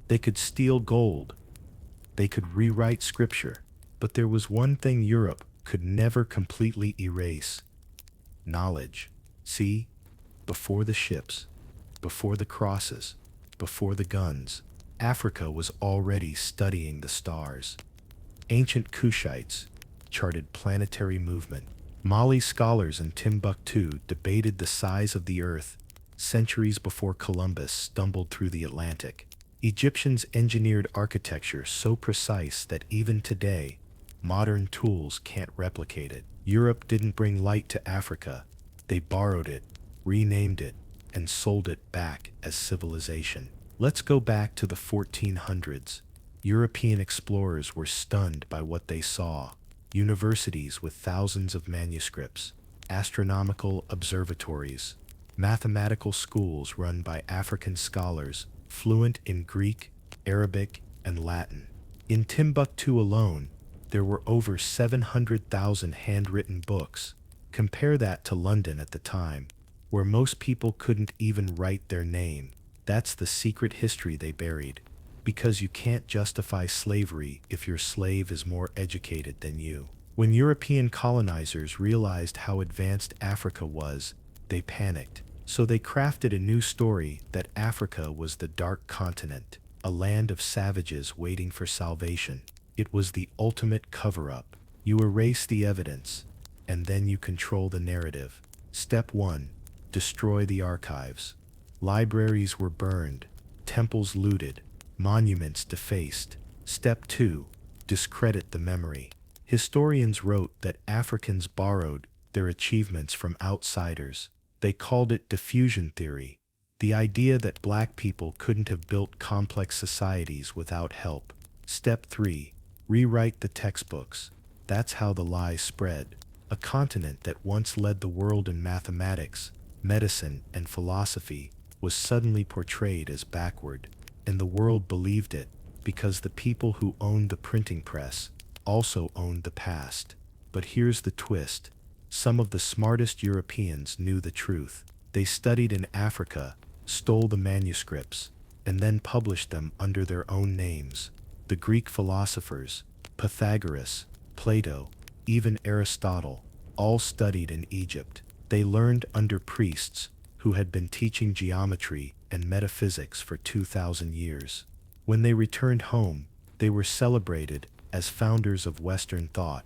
they could steal gold, they could rewrite scripture, but there was one thing Europe could never completely erase: knowledge. See, before the ships, before the crosses, before the guns, Africa was already studying the stars. Ancient Kushites charted planetary movement. Mali scholars in Timbuktu debated the size of the earth centuries before Columbus stumbled through the Atlantic. Egyptians engineered architecture so precise that even today, modern tools can't replicate it. Europe didn't bring light to Africa. They borrowed it, renamed it, and sold it back as civilization. Let's go back to the 1400s. European explorers were stunned by what they saw. Universities with thousands of manuscripts, astronomical observatories, mathematical schools run by African scholars, fluent in Greek, Arabic, and Latin. In Timbuktu alone, there were over 700,000 handwritten books. Compare that to London at the time, where most people couldn't even write their name. That's the secret history they buried. Because you can't justify slavery if your slave is more educated than you. When European colonizers realized how advanced Africa was, they panicked. So they crafted a new story that Africa was the dark continent, a land of savages waiting for salvation. It was the ultimate cover-up. You erase the evidence, and then you control the narrative. Step 1. Destroy the archives. Libraries were burned, temples looted, monuments defaced. Step 2. Discredit the memory. Historians wrote that Africans borrowed their achievements from outsiders. They called it diffusion theory, the idea that black people couldn't have built complex societies without help. Step 3. Rewrite the textbooks. That's how the lies spread. A continent that once led the world in mathematics, medicine, and philosophy was suddenly portrayed as backward, and the world believed it because the people who owned the printing press also owned the past. But here's the twist. Some of the smartest Europeans knew the truth. They studied in Africa, stole the manuscripts, and then published them under their own names. The Greek philosophers, Pythagoras, Plato, even Aristotle, all studied in Egypt. They learned under priests who had been teaching geometry and metaphysics for 2,000 years. When they returned home, they were celebrated as founders of Western thought.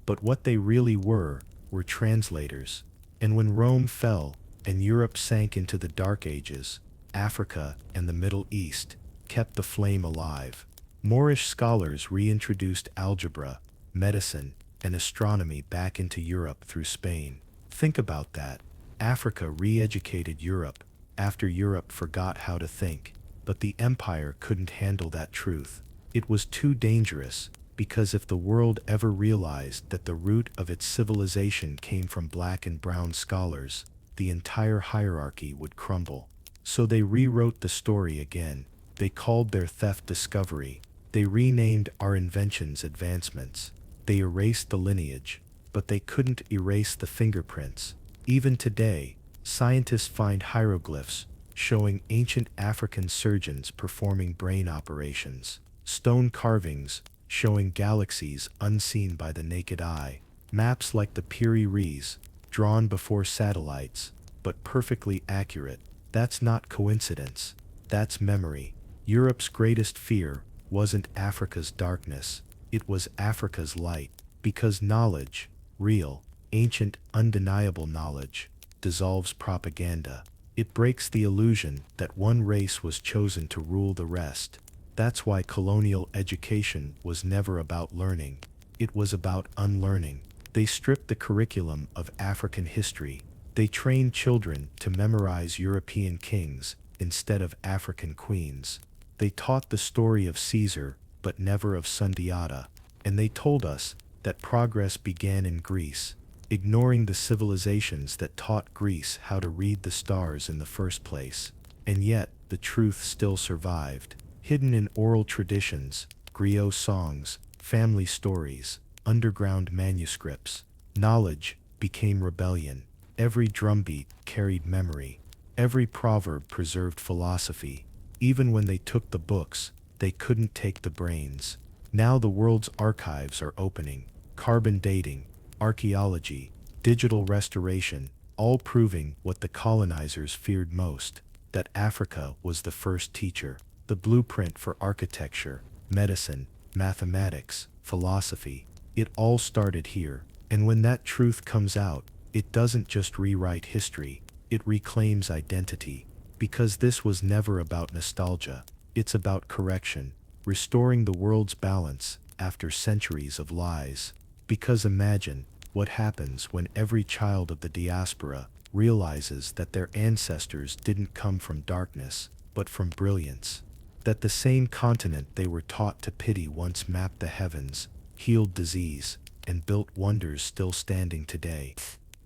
But what they really were translators. And when Rome fell and Europe sank into the Dark Ages, Africa and the Middle East kept the flame alive. Moorish scholars reintroduced algebra, medicine, and astronomy back into Europe through Spain. Think about that. Africa re-educated Europe after Europe forgot how to think. But the empire couldn't handle that truth. It was too dangerous, because if the world ever realized that the root of its civilization came from black and brown scholars, the entire hierarchy would crumble. So they rewrote the story again. They called their theft discovery. They renamed our inventions advancements. They erased the lineage, but they couldn't erase the fingerprints. Even today, scientists find hieroglyphs showing ancient African surgeons performing brain operations, stone carvings showing galaxies unseen by the naked eye, maps like the Piri Reis, drawn before satellites, but perfectly accurate. That's not coincidence. That's memory. Europe's greatest fear wasn't Africa's darkness. It was Africa's light, because knowledge, real, ancient, undeniable knowledge, dissolves propaganda. It breaks the illusion that one race was chosen to rule the rest. That's why colonial education was never about learning. It was about unlearning. They stripped the curriculum of African history. They trained children to memorize European kings instead of African queens. They taught the story of Caesar, but never of Sundiata. And they told us that progress began in Greece, ignoring the civilizations that taught Greece how to read the stars in the first place. And yet, the truth still survived, hidden in oral traditions, griot songs, family stories, underground manuscripts. Knowledge became rebellion. Every drumbeat carried memory. Every proverb preserved philosophy. Even when they took the books, they couldn't take the brains. Now the world's archives are opening. Carbon dating, archaeology, digital restoration, all proving what the colonizers feared most, that Africa was the first teacher, the blueprint for architecture, medicine, mathematics, philosophy. It all started here. And when that truth comes out, it doesn't just rewrite history, it reclaims identity. Because this was never about nostalgia, it's about correction, restoring the world's balance after centuries of lies. Because imagine what happens when every child of the diaspora realizes that their ancestors didn't come from darkness, but from brilliance. That the same continent they were taught to pity once mapped the heavens, healed disease, and built wonders still standing today.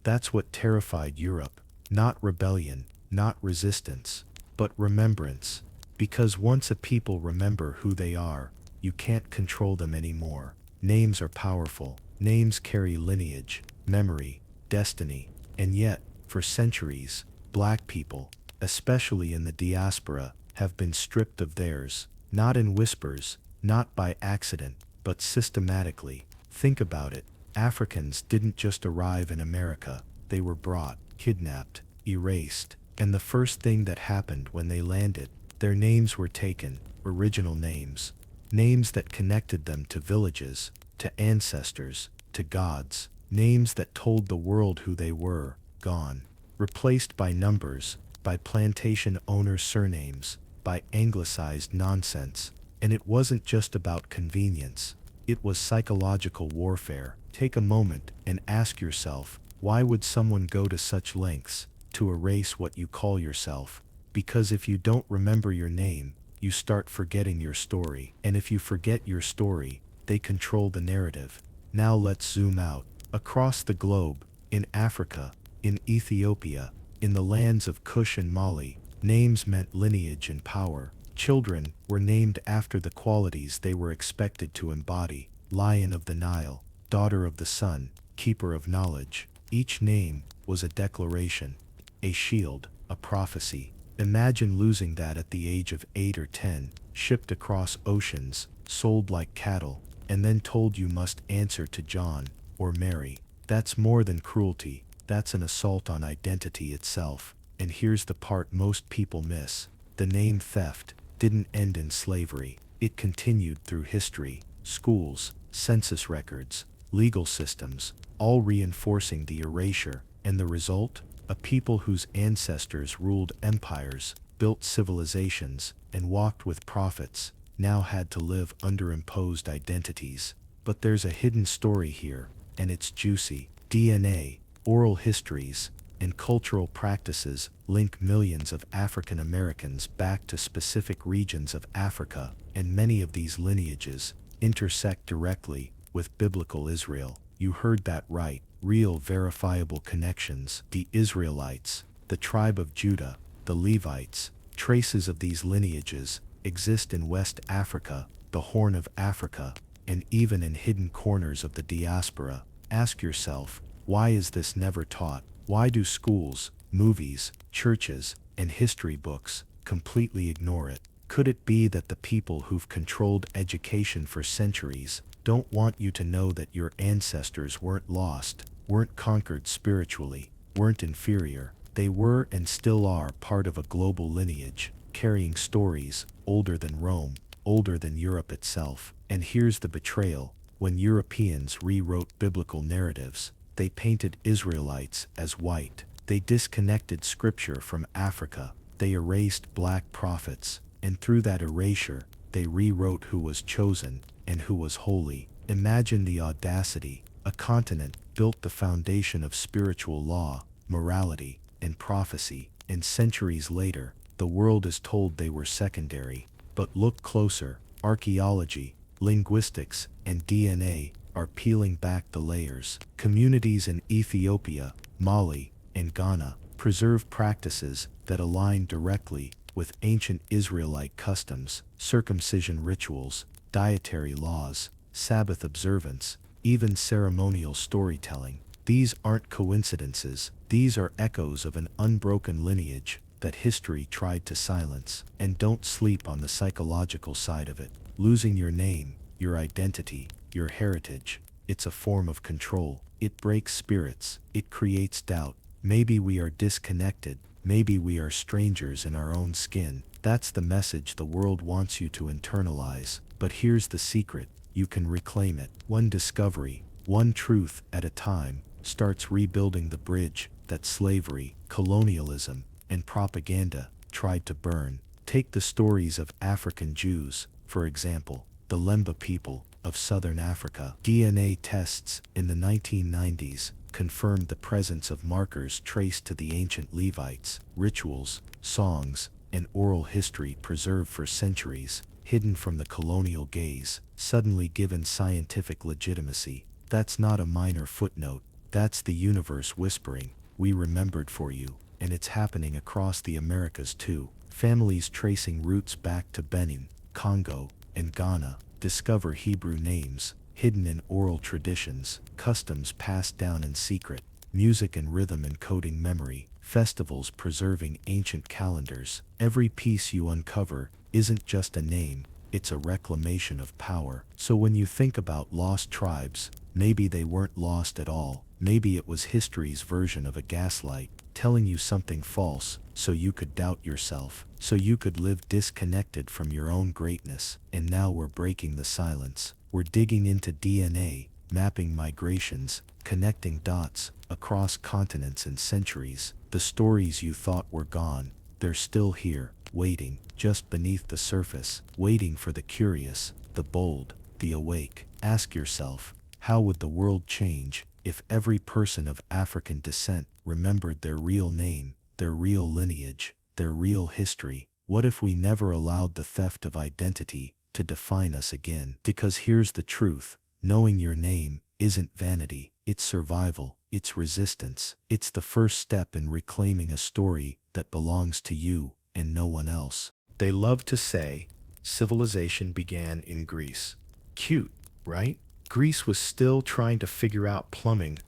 That's what terrified Europe. Not rebellion, not resistance, but remembrance. Because once a people remember who they are, you can't control them anymore. Names are powerful. Names carry lineage, memory, destiny. And yet, for centuries, black people, especially in the diaspora, have been stripped of theirs, not in whispers, not by accident, but systematically. Think about it. Africans didn't just arrive in America. They were brought, kidnapped, erased. And the first thing that happened when they landed, their names were taken, original names. Names that connected them to villages, to ancestors, to gods. Names that told the world who they were, gone. Replaced by numbers, by plantation owners' surnames, by anglicized nonsense. And it wasn't just about convenience. It was psychological warfare. Take a moment and ask yourself, why would someone go to such lengths to erase what you call yourself? Because if you don't remember your name, you start forgetting your story. And if you forget your story, they control the narrative. Now let's zoom out. Across the globe, in Africa, in Ethiopia, in the lands of Kush and Mali, names meant lineage and power. Children were named after the qualities they were expected to embody. Lion of the Nile, daughter of the sun, keeper of knowledge. Each name was a declaration, a shield, a prophecy. Imagine losing that at the age of 8 or 10, shipped across oceans, sold like cattle, and then told you must answer to John or Mary. That's more than cruelty. That's an assault on identity itself. And here's the part most people miss. The name theft didn't end in slavery. It continued through history, schools, census records, legal systems, all reinforcing the erasure. And the result? A people whose ancestors ruled empires, built civilizations, and walked with prophets, now had to live under imposed identities. But there's a hidden story here, and it's juicy. DNA, oral histories, and cultural practices link millions of African Americans back to specific regions of Africa, and many of these lineages intersect directly with biblical Israel. You heard that right. Real verifiable connections. The Israelites, the tribe of Judah, the Levites. Traces of these lineages exist in West Africa, the Horn of Africa, and even in hidden corners of the diaspora. Ask yourself, why is this never taught? Why do schools, movies, churches, and history books completely ignore it? Could it be that the people who've controlled education for centuries don't want you to know that your ancestors weren't lost, weren't conquered spiritually, weren't inferior? They were and still are part of a global lineage, carrying stories older than Rome, older than Europe itself. And here's the betrayal. When Europeans rewrote biblical narratives, they painted Israelites as white. They disconnected scripture from Africa. They erased black prophets, and through that erasure, they rewrote who was chosen and who was holy. Imagine the audacity. A continent built the foundation of spiritual law, morality, and prophecy, and centuries later, the world is told they were secondary. But look closer. Archaeology, linguistics, and DNA are peeling back the layers. Communities in Ethiopia, Mali, and Ghana preserve practices that align directly with ancient Israelite customs, circumcision rituals, dietary laws, Sabbath observance, even ceremonial storytelling. These aren't coincidences. These are echoes of an unbroken lineage that history tried to silence. And don't sleep on the psychological side of it. Losing your name, your identity, your heritage, it's a form of control. It breaks spirits. It creates doubt. Maybe we are disconnected. Maybe we are strangers in our own skin. That's the message the world wants you to internalize. But here's the secret. You can reclaim it. One discovery, one truth at a time, starts rebuilding the bridge that slavery, colonialism, and propaganda tried to burn. Take the stories of African Jews, for example, the Lemba people of southern Africa. DNA tests in the 1990s confirmed the presence of markers traced to the ancient Levites. Rituals, songs, and oral history preserved for centuries, hidden from the colonial gaze, suddenly given scientific legitimacy. That's not a minor footnote. That's the universe whispering, "We remembered for you." And it's happening across the Americas too. Families tracing roots back to Benin, Congo, and Ghana discover Hebrew names hidden in oral traditions, customs passed down in secret, music and rhythm encoding memory, festivals preserving ancient calendars. Every piece you uncover isn't just a name, it's a reclamation of power. So when you think about lost tribes, maybe they weren't lost at all. Maybe it was history's version of a gaslight, telling you something false, so you could doubt yourself, so you could live disconnected from your own greatness. And now we're breaking the silence. We're digging into DNA, mapping migrations, connecting dots across continents and centuries. The stories you thought were gone, they're still here, waiting, just beneath the surface, waiting for the curious, the bold, the awake. Ask yourself, how would the world change if every person of African descent remembered their real name, their real lineage, their real history? What if we never allowed the theft of identity to define us again? Because here's the truth, knowing your name isn't vanity, it's survival, it's resistance. It's the first step in reclaiming a story that belongs to you and no one else. They love to say, civilization began in Greece. Cute, right? Greece was still trying to figure out plumbing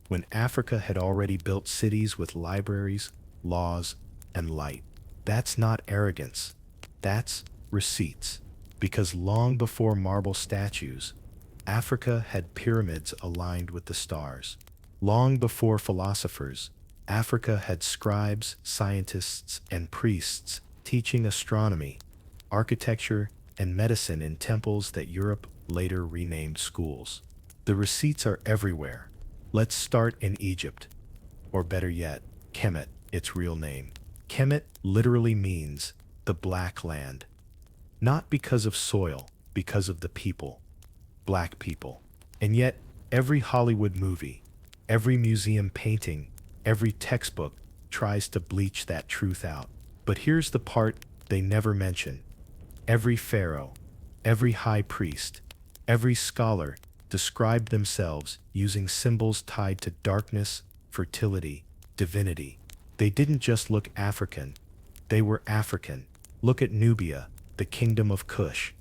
when Africa had already built cities with libraries, laws, and light. That's not arrogance. That's receipts. Because long before marble statues, Africa had pyramids aligned with the stars. Long before philosophers, Africa had scribes, scientists, and priests teaching astronomy, architecture, and medicine in temples that Europe later renamed schools. The receipts are everywhere. Let's start in Egypt, or better yet, Kemet, its real name. Kemet literally means the black land. Not because of soil, because of the people. Black people. And yet, every Hollywood movie, every museum painting, every textbook tries to bleach that truth out. But here's the part they never mention. Every pharaoh, every high priest, every scholar described themselves using symbols tied to darkness, fertility, divinity. They didn't just look African, they were African. Look at Nubia, the kingdom of Kush.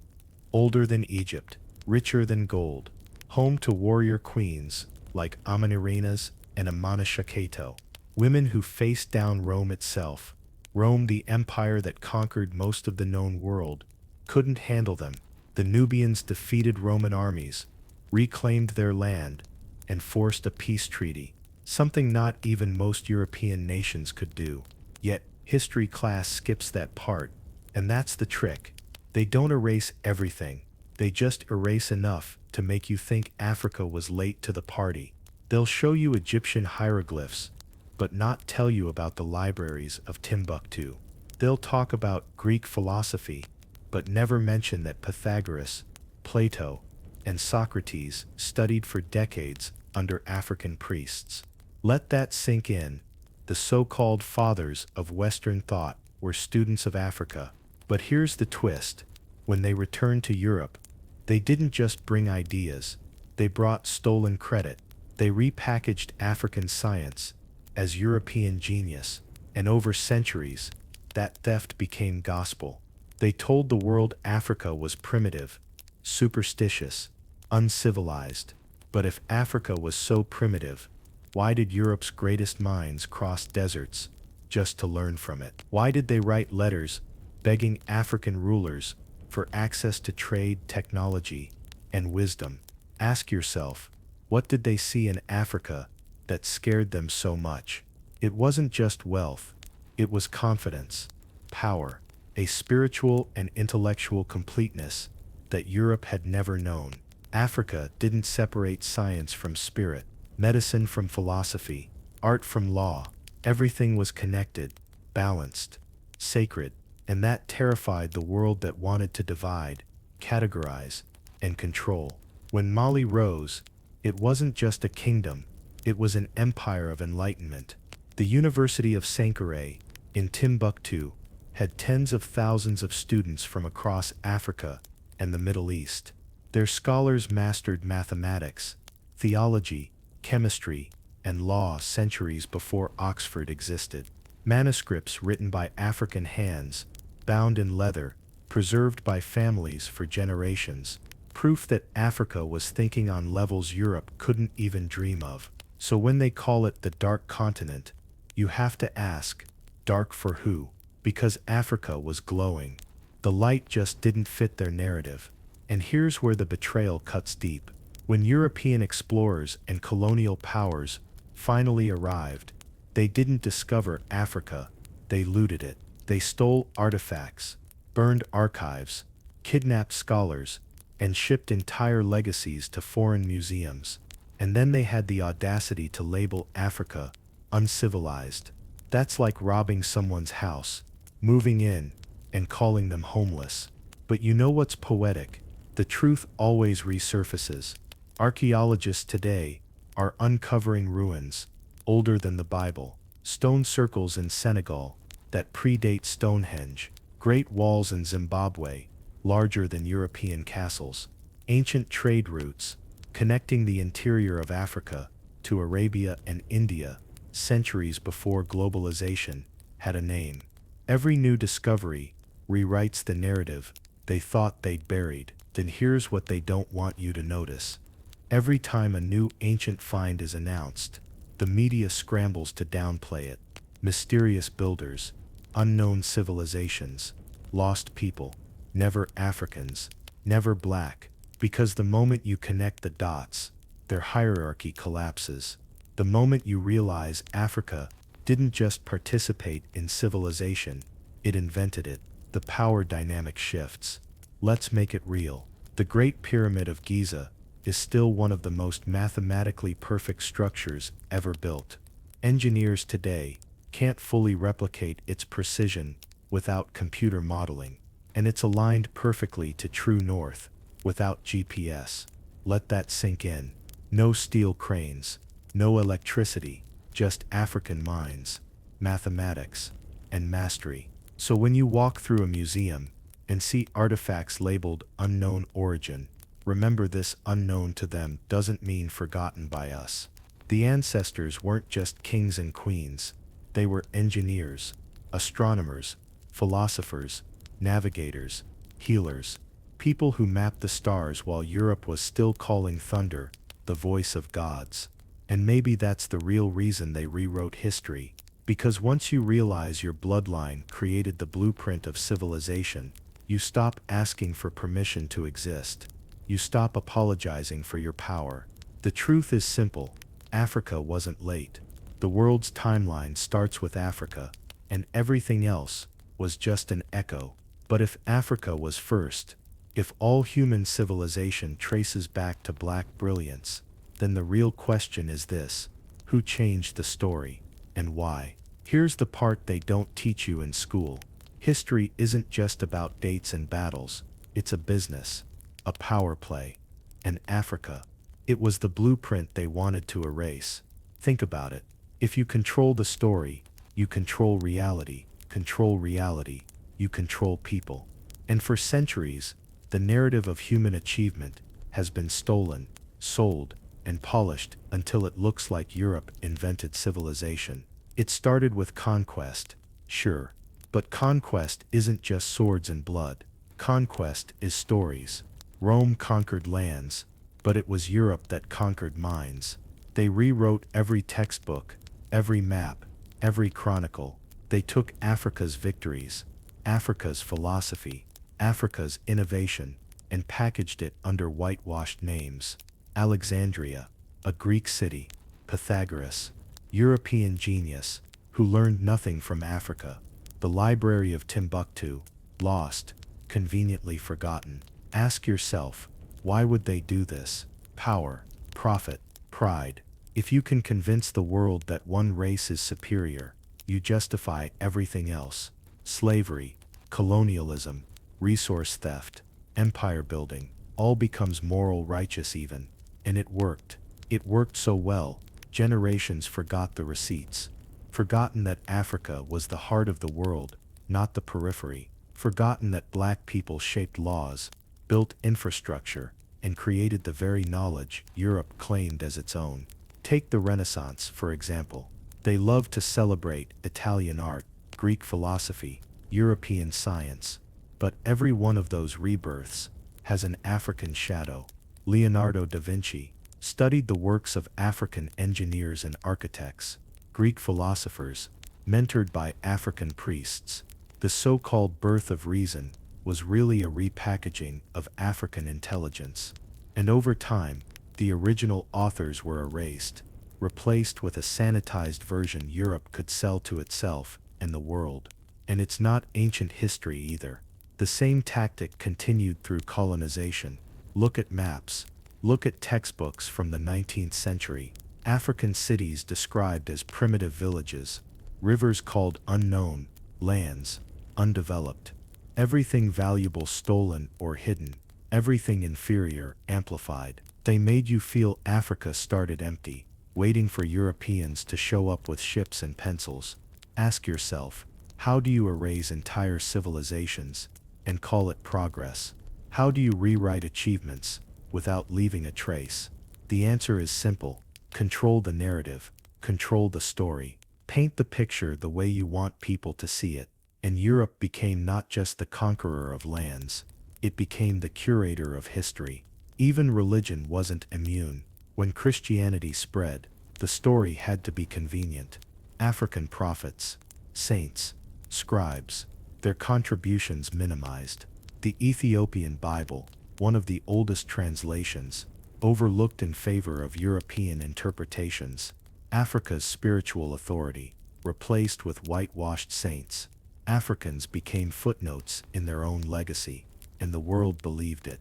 Older than Egypt, richer than gold, home to warrior queens like Amenirrenas and Amanishakato. Women who faced down Rome itself. Rome, the empire that conquered most of the known world, couldn't handle them. The Nubians defeated Roman armies, reclaimed their land, and forced a peace treaty, something not even most European nations could do. Yet, history class skips that part, and that's the trick. They don't erase everything, they just erase enough to make you think Africa was late to the party. They'll show you Egyptian hieroglyphs, but not tell you about the libraries of Timbuktu. They'll talk about Greek philosophy, but never mention that Pythagoras, Plato, and Socrates studied for decades under African priests. Let that sink in. The so-called fathers of Western thought were students of Africa. But here's the twist. When they returned to Europe, they didn't just bring ideas. They brought stolen credit. They repackaged African science as European genius. And over centuries, that theft became gospel. They told the world Africa was primitive, superstitious, uncivilized. But if Africa was so primitive, why did Europe's greatest minds cross deserts just to learn from it? Why did they write letters begging African rulers for access to trade, technology, and wisdom? Ask yourself, what did they see in Africa that scared them so much? It wasn't just wealth, it was confidence, power, a spiritual and intellectual completeness that Europe had never known. Africa didn't separate science from spirit, medicine from philosophy, art from law. Everything was connected, balanced, sacred, and that terrified the world that wanted to divide, categorize, and control. When Mali rose, it wasn't just a kingdom, it was an empire of enlightenment. The University of Sankore, in Timbuktu, had tens of thousands of students from across Africa and the Middle East. Their scholars mastered mathematics, theology, chemistry, and law centuries before Oxford existed. Manuscripts written by African hands, bound in leather, preserved by families for generations. Proof that Africa was thinking on levels Europe couldn't even dream of. So when they call it the Dark Continent, you have to ask, dark for who? Because Africa was glowing. The light just didn't fit their narrative. And here's where the betrayal cuts deep. When European explorers and colonial powers finally arrived, they didn't discover Africa, they looted it. They stole artifacts, burned archives, kidnapped scholars, and shipped entire legacies to foreign museums. And then they had the audacity to label Africa uncivilized. That's like robbing someone's house moving in, and calling them homeless. But you know what's poetic? The truth always resurfaces. Archaeologists today are uncovering ruins older than the Bible, stone circles in Senegal that predate Stonehenge, great walls in Zimbabwe, larger than European castles, ancient trade routes connecting the interior of Africa to Arabia and India, centuries before globalization had a name. Every new discovery rewrites the narrative they thought they'd buried. Then here's what they don't want you to notice. Every time a new ancient find is announced, the media scrambles to downplay it. Mysterious builders, unknown civilizations, lost people, never Africans, never black, because the moment you connect the dots, their hierarchy collapses. The moment you realize Africa didn't just participate in civilization, it invented it, the power dynamic shifts. Let's make it real. The Great Pyramid of Giza is still one of the most mathematically perfect structures ever built. Engineers today can't fully replicate its precision without computer modeling, and it's aligned perfectly to true north without GPS. Let that sink in. No steel cranes, no electricity, just African minds, mathematics, and mastery. So when you walk through a museum and see artifacts labeled unknown origin, remember this: unknown to them doesn't mean forgotten by us. The ancestors weren't just kings and queens, they were engineers, astronomers, philosophers, navigators, healers, people who mapped the stars while Europe was still calling thunder the voice of gods. And maybe that's the real reason they rewrote history, because once you realize your bloodline created the blueprint of civilization, you stop asking for permission to exist. You stop apologizing for your power. The truth is simple: Africa wasn't late. The world's timeline starts with Africa, and everything else was just an echo. But if Africa was first, if all human civilization traces back to black brilliance, then the real question is this: who changed the story, and why? Here's the part they don't teach you in school. History isn't just about dates and battles, it's a business, a power play. And Africa, it was the blueprint they wanted to erase. Think about it. If you control the story, you control reality, you control people. And for centuries, the narrative of human achievement has been stolen, sold, and polished until it looks like Europe invented civilization. It started with conquest, sure, but conquest isn't just swords and blood. Conquest is stories. Rome conquered lands, but it was Europe that conquered minds. They rewrote every textbook, every map, every chronicle. They took Africa's victories, Africa's philosophy, Africa's innovation, and packaged it under whitewashed names. Alexandria, a Greek city; Pythagoras, European genius, who learned nothing from Africa; the Library of Timbuktu, lost, conveniently forgotten. Ask yourself, why would they do this? Power, profit, pride. If you can convince the world that one race is superior, you justify everything else. Slavery, colonialism, resource theft, empire building, all becomes moral righteous even. And it worked. It worked so well, generations forgot the receipts. Forgotten that Africa was the heart of the world, not the periphery. Forgotten that black people shaped laws, built infrastructure, and created the very knowledge Europe claimed as its own. Take the Renaissance, for example. They loved to celebrate Italian art, Greek philosophy, European science. But every one of those rebirths has an African shadow. Leonardo da Vinci studied the works of African engineers and architects. Greek philosophers, mentored by African priests. The so-called birth of reason was really a repackaging of African intelligence. And over time, the original authors were erased, replaced with a sanitized version Europe could sell to itself and the world. And it's not ancient history either. The same tactic continued through colonization. Look at maps. Look at textbooks from the 19th century. African cities described as primitive villages, rivers called unknown lands, undeveloped. Everything valuable stolen or hidden. Everything inferior amplified. They made you feel Africa started empty, waiting for Europeans to show up with ships and pencils. Ask yourself, how do you erase entire civilizations and call it progress? How do you rewrite achievements without leaving a trace? The answer is simple. Control the narrative, control the story, paint the picture the way you want people to see it. And Europe became not just the conqueror of lands, it became the curator of history. Even religion wasn't immune. When Christianity spread, the story had to be convenient. African prophets, saints, scribes, their contributions minimized. The Ethiopian Bible, one of the oldest translations, overlooked in favor of European interpretations. Africa's spiritual authority, replaced with whitewashed saints. Africans became footnotes in their own legacy, and the world believed it.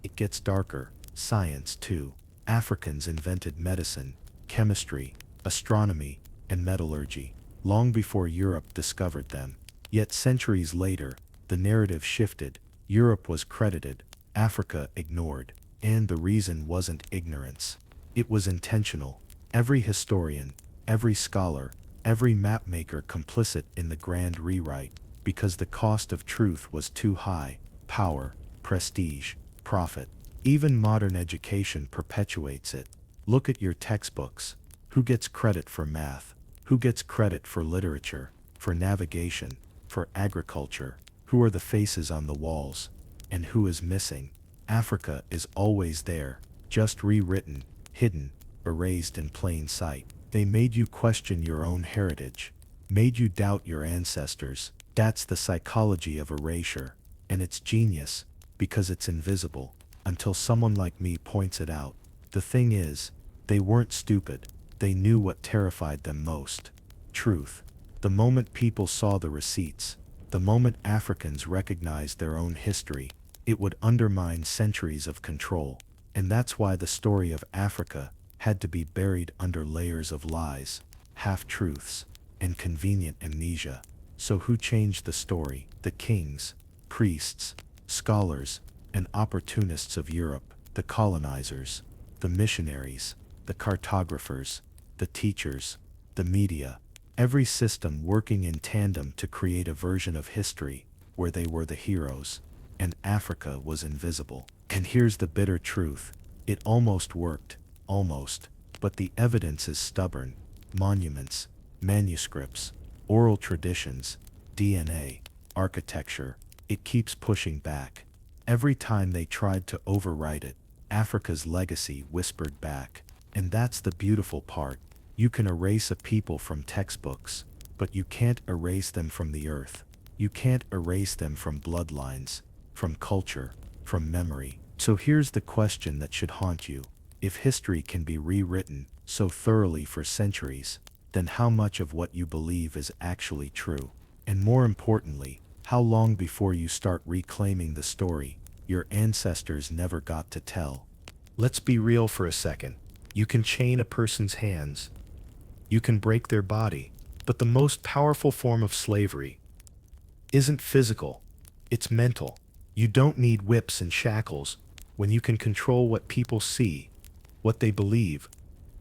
It gets darker. Science, too. Africans invented medicine, chemistry, astronomy, and metallurgy, long before Europe discovered them. Yet centuries later, the narrative shifted. Europe was credited, Africa ignored. And the reason wasn't ignorance. It was intentional. Every historian, every scholar, every mapmaker complicit in the grand rewrite, because the cost of truth was too high. Power, prestige, profit. Even modern education perpetuates it. Look at your textbooks. Who gets credit for math? Who gets credit for literature, for navigation, for agriculture? Who are the faces on the walls? And who is missing? Africa is always there, just rewritten, hidden, erased in plain sight. They made you question your own heritage, made you doubt your ancestors. That's the psychology of erasure, and it's genius, because it's invisible, until someone like me points it out. The thing is, they weren't stupid, they knew what terrified them most. Truth. The moment people saw the receipts, the moment Africans recognized their own history, it would undermine centuries of control. And that's why the story of Africa had to be buried under layers of lies, half-truths, and convenient amnesia. So who changed the story? The kings, priests, scholars, and opportunists of Europe, the colonizers, the missionaries, the cartographers, the teachers, the media, every system working in tandem to create a version of history where they were the heroes, and Africa was invisible. And here's the bitter truth. It almost worked, almost, but the evidence is stubborn. Monuments, manuscripts, oral traditions, DNA, architecture, it keeps pushing back. Every time they tried to overwrite it, Africa's legacy whispered back. And that's the beautiful part. You can erase a people from textbooks, but you can't erase them from the earth. You can't erase them from bloodlines, from culture, from memory. So here's the question that should haunt you. If history can be rewritten so thoroughly for centuries, then how much of what you believe is actually true? And more importantly, how long before you start reclaiming the story your ancestors never got to tell? Let's be real for a second. You can chain a person's hands. You can break their body. But the most powerful form of slavery isn't physical. It's mental. You don't need whips and shackles when you can control what people see, what they believe,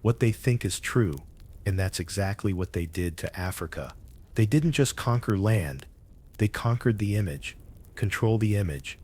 what they think is true. And that's exactly what they did to Africa. They didn't just conquer land, they conquered the image. Control the image,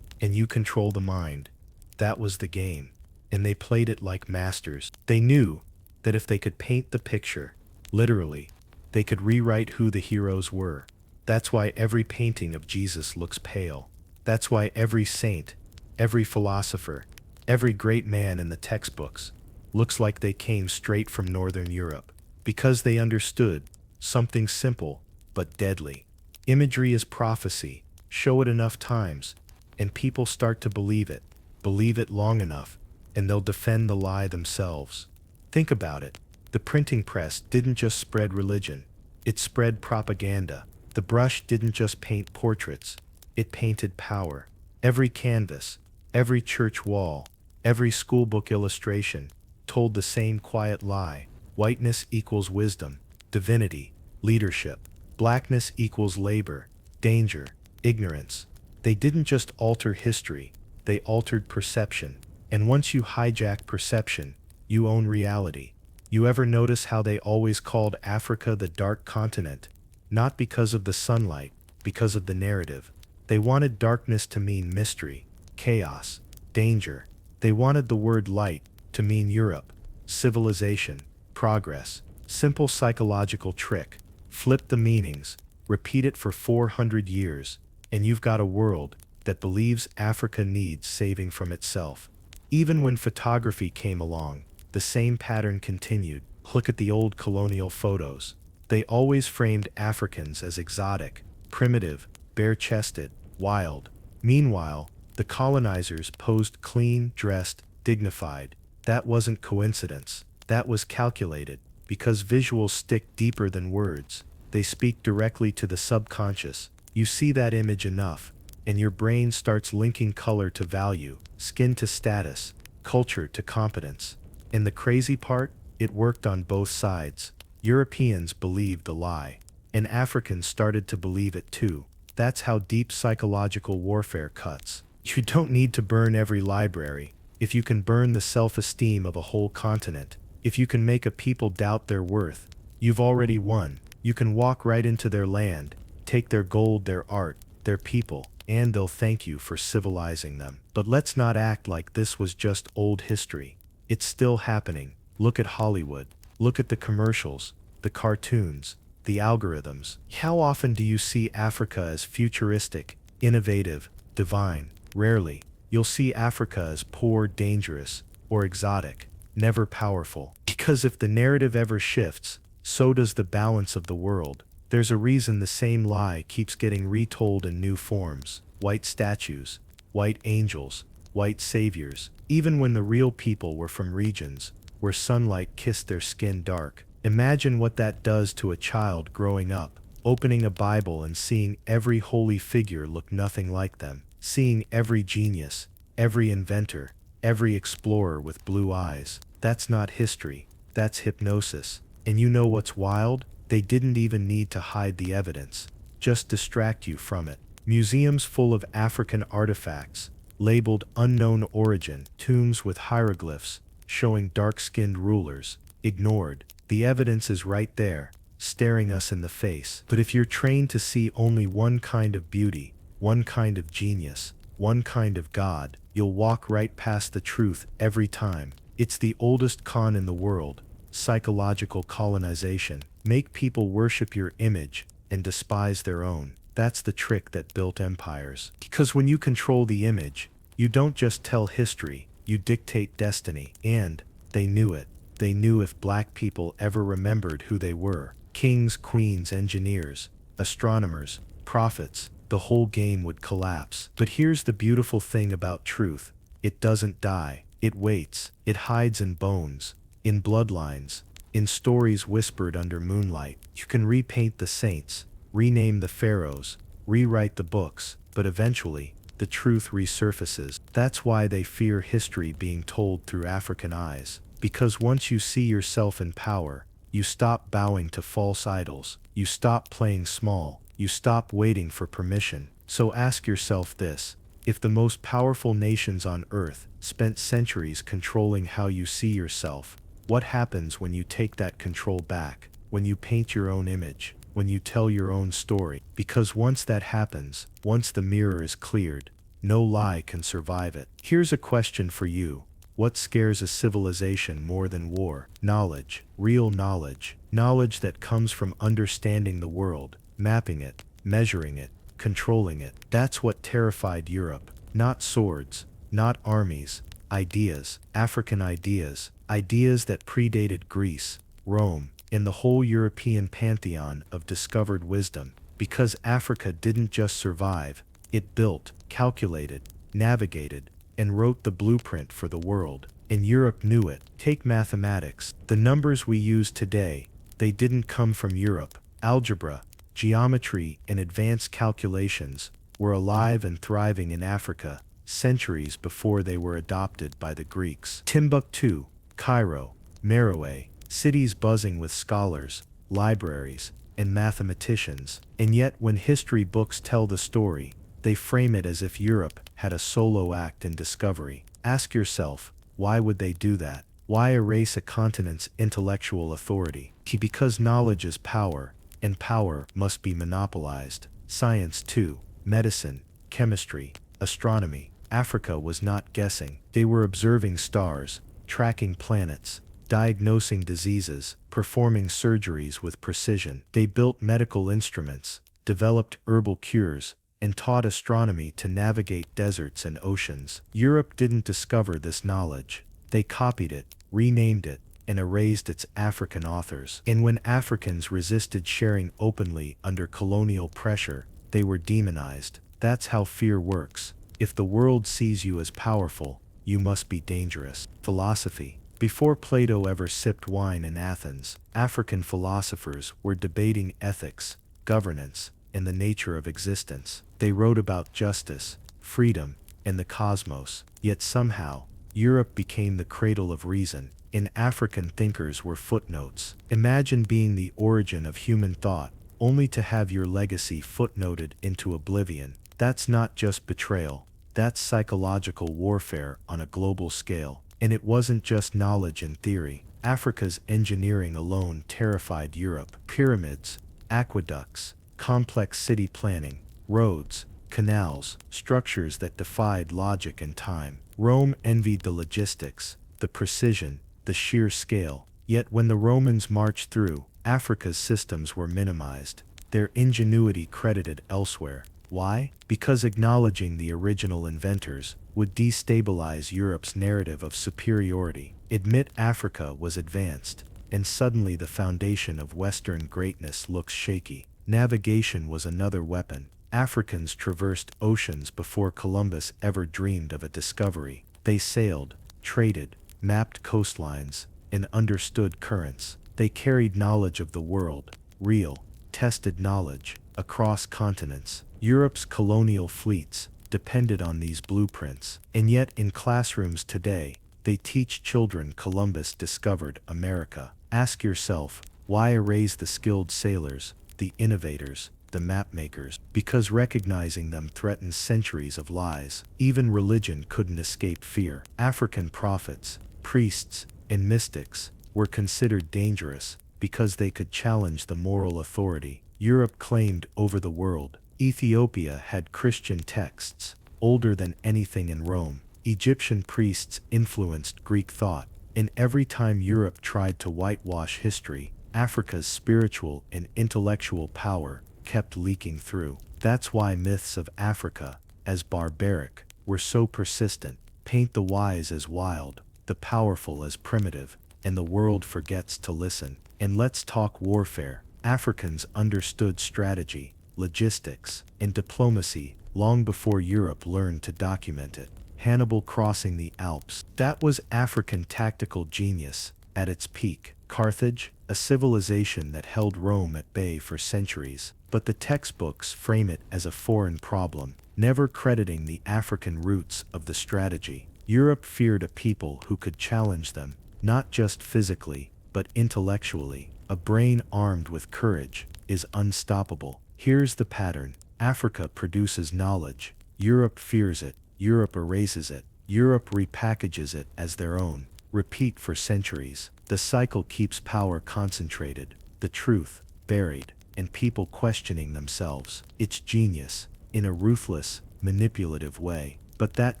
and you control the mind. That was the game, and they played it like masters. They knew that if they could paint the picture, literally, they could rewrite who the heroes were. That's why every painting of Jesus looks pale. That's why every saint, every philosopher, every great man in the textbooks looks like they came straight from Northern Europe. Because they understood something simple but deadly. Imagery is prophecy. Show it enough times, and people start to believe it. Believe it long enough, and they'll defend the lie themselves. Think about it. The printing press didn't just spread religion, it spread propaganda. The brush didn't just paint portraits, it painted power. Every canvas, every church wall, every schoolbook illustration told the same quiet lie. Whiteness equals wisdom, divinity, leadership. Blackness equals labor, danger, ignorance. They didn't just alter history, they altered perception. And once you hijack perception, you own reality. You ever notice how they always called Africa the dark continent? Not because of the sunlight, because of the narrative. They wanted darkness to mean mystery, chaos, danger. They wanted the word light to mean Europe, civilization, progress. Simple psychological trick. Flip the meanings, repeat it for 400 years, and you've got a world that believes Africa needs saving from itself. Even when photography came along, the same pattern continued. Look at the old colonial photos. They always framed Africans as exotic, primitive, bare-chested, wild. Meanwhile, the colonizers posed clean, dressed, dignified. That wasn't coincidence. That was calculated, because visuals stick deeper than words. They speak directly to the subconscious. You see that image enough, and your brain starts linking color to value, skin to status, culture to competence. And the crazy part? It worked on both sides. Europeans believed the lie, and Africans started to believe it too. That's how deep psychological warfare cuts. You don't need to burn every library. If you can burn the self-esteem of a whole continent, if you can make a people doubt their worth, you've already won. You can walk right into their land, take their gold, their art, their people, and they'll thank you for civilizing them. But let's not act like this was just old history. It's still happening. Look at Hollywood. Look at the commercials, the cartoons, the algorithms. How often do you see Africa as futuristic, innovative, divine? Rarely. You'll see Africa as poor, dangerous, or exotic, never powerful. Because if the narrative ever shifts, so does the balance of the world. There's a reason the same lie keeps getting retold in new forms. White statues, white angels, white saviors, even when the real people were from regions where sunlight kissed their skin dark. Imagine what that does to a child growing up, opening a Bible and seeing every holy figure look nothing like them, seeing every genius, every inventor, every explorer with blue eyes. That's not history, that's hypnosis. And you know what's wild? They didn't even need to hide the evidence, just distract you from it. Museums full of African artifacts, labeled unknown origin, tombs with hieroglyphs showing dark-skinned rulers, ignored. The evidence is right there, staring us in the face. But if you're trained to see only one kind of beauty, one kind of genius, one kind of God, you'll walk right past the truth every time. It's the oldest con in the world, psychological colonization. Make people worship your image and despise their own. That's the trick that built empires. Because when you control the image, you don't just tell history, you dictate destiny. And they knew it. They knew if black people ever remembered who they were, kings, queens, engineers, astronomers, prophets, the whole game would collapse. But here's the beautiful thing about truth. It doesn't die. It waits. It hides in bones, in bloodlines, in stories whispered under moonlight. You can repaint the saints, rename the pharaohs, rewrite the books, but eventually, the truth resurfaces. That's why they fear history being told through African eyes. Because once you see yourself in power, you stop bowing to false idols. You stop playing small. You stop waiting for permission. So ask yourself this: if the most powerful nations on earth spent centuries controlling how you see yourself, what happens when you take that control back? When you paint your own image? When you tell your own story? Because once that happens, once the mirror is cleared, no lie can survive it. Here's a question for you. What scares a civilization more than war? Knowledge. Real knowledge. Knowledge that comes from understanding the world, mapping it, measuring it, controlling it. That's what terrified Europe. Not swords, not armies, ideas, African ideas, ideas that predated Greece, Rome, and the whole European pantheon of discovered wisdom. Because Africa didn't just survive, it built, calculated, navigated, and wrote the blueprint for the world. And Europe knew it. Take mathematics. The numbers we use today, they didn't come from Europe. Algebra, geometry, and advanced calculations were alive and thriving in Africa centuries before they were adopted by the Greeks. Timbuktu, Cairo, Meroe, cities buzzing with scholars, libraries, and mathematicians. And yet when history books tell the story, they frame it as if Europe had a solo act in discovery. Ask yourself, why would they do that? Why erase a continent's intellectual authority? Because knowledge is power, and power must be monopolized. Science too, medicine, chemistry, astronomy. Africa was not guessing. They were observing stars, tracking planets, diagnosing diseases, performing surgeries with precision. They built medical instruments, developed herbal cures, and taught astronomy to navigate deserts and oceans. Europe didn't discover this knowledge. They copied it, renamed it, and erased its African authors. And when Africans resisted sharing openly under colonial pressure, they were demonized. That's how fear works. If the world sees you as powerful, you must be dangerous. Philosophy. Before Plato ever sipped wine in Athens, African philosophers were debating ethics, governance, and the nature of existence. They wrote about justice, freedom, and the cosmos. Yet somehow, Europe became the cradle of reason, and African thinkers were footnotes. Imagine being the origin of human thought, only to have your legacy footnoted into oblivion. That's not just betrayal, that's psychological warfare on a global scale. And it wasn't just knowledge and theory. Africa's engineering alone terrified Europe. Pyramids, aqueducts, complex city planning, roads, canals, structures that defied logic and time. Rome envied the logistics, the precision, the sheer scale. Yet when the Romans marched through, Africa's systems were minimized, their ingenuity credited elsewhere. Why? Because acknowledging the original inventors would destabilize Europe's narrative of superiority. Admit Africa was advanced, and suddenly the foundation of Western greatness looks shaky. Navigation was another weapon. Africans traversed oceans before Columbus ever dreamed of a discovery. They sailed, traded, mapped coastlines, and understood currents. They carried knowledge of the world, real, tested knowledge, across continents. Europe's colonial fleets depended on these blueprints, and yet in classrooms today, they teach children Columbus discovered America. Ask yourself, why erase the skilled sailors, the innovators, the mapmakers? Because recognizing them threatens centuries of lies. Even religion couldn't escape fear. African prophets, priests, and mystics were considered dangerous because they could challenge the moral authority Europe claimed over the world. Ethiopia had Christian texts, older than anything in Rome. Egyptian priests influenced Greek thought, and every time Europe tried to whitewash history, Africa's spiritual and intellectual power kept leaking through. That's why myths of Africa, as barbaric, were so persistent. Paint the wise as wild, the powerful as primitive, and the world forgets to listen. And let's talk warfare. Africans understood strategy, logistics, and diplomacy long before Europe learned to document it. Hannibal crossing the Alps. That was African tactical genius at its peak. Carthage, a civilization that held Rome at bay for centuries. But the textbooks frame it as a foreign problem, never crediting the African roots of the strategy. Europe feared a people who could challenge them, not just physically, but intellectually. A brain armed with courage is unstoppable. Here's the pattern. Africa produces knowledge. Europe fears it. Europe erases it. Europe repackages it as their own. Repeat for centuries. The cycle keeps power concentrated, the truth buried, and people questioning themselves. It's genius, in a ruthless, manipulative way. But that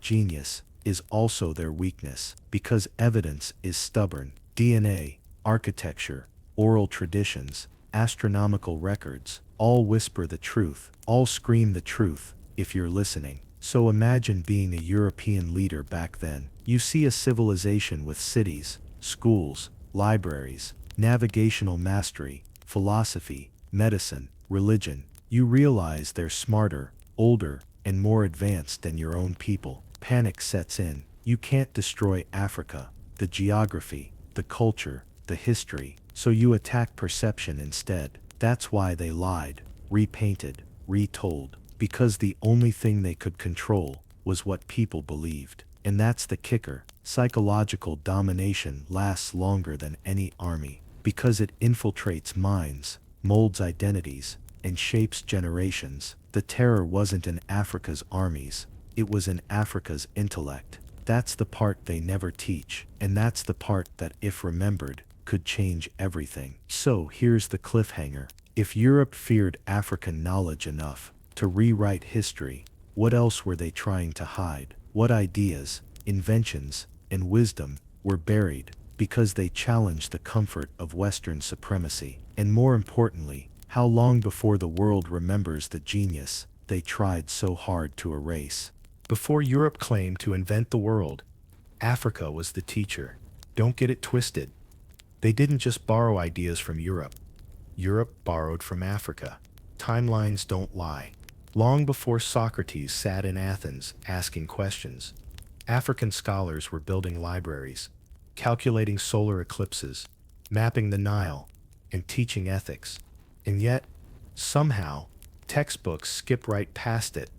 genius is also their weakness, because evidence is stubborn. DNA, architecture, oral traditions, astronomical records, all whisper the truth, all scream the truth, if you're listening. So imagine being a European leader back then. You see a civilization with cities, schools, libraries, navigational mastery, philosophy, medicine, religion. You realize they're smarter, older, and more advanced than your own people. Panic sets in. You can't destroy Africa, the geography, the culture, the history, so you attack perception instead. That's why they lied, repainted, retold, because the only thing they could control was what people believed. And that's the kicker. Psychological domination lasts longer than any army, because it infiltrates minds, molds identities, and shapes generations. The terror wasn't in Africa's armies, it was in Africa's intellect. That's the part they never teach, and that's the part that, if remembered, could change everything. So here's the cliffhanger. If Europe feared African knowledge enough to rewrite history, what else were they trying to hide? What ideas, inventions, and wisdom were buried because they challenged the comfort of Western supremacy? And more importantly, how long before the world remembers the genius they tried so hard to erase? Before Europe claimed to invent the world, Africa was the teacher. Don't get it twisted. They didn't just borrow ideas from Europe. Europe borrowed from Africa. Timelines don't lie. Long before Socrates sat in Athens asking questions, African scholars were building libraries, calculating solar eclipses, mapping the Nile, and teaching ethics. And yet, somehow, textbooks skip right past it,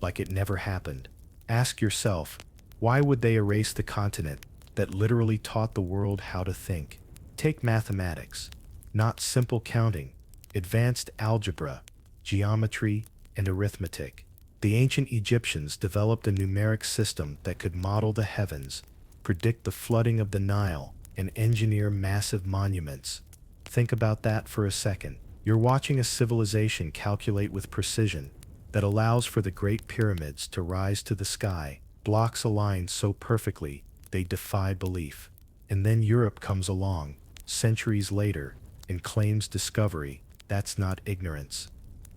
like it never happened. Ask yourself, why would they erase the continent that literally taught the world how to think? Take mathematics, not simple counting, advanced algebra, geometry, and arithmetic. The ancient Egyptians developed a numeric system that could model the heavens, predict the flooding of the Nile, and engineer massive monuments. Think about that for a second. You're watching a civilization calculate with precision that allows for the Great Pyramids to rise to the sky, blocks aligned so perfectly they defy belief. And then Europe comes along, centuries later, and claims discovery. That's not ignorance.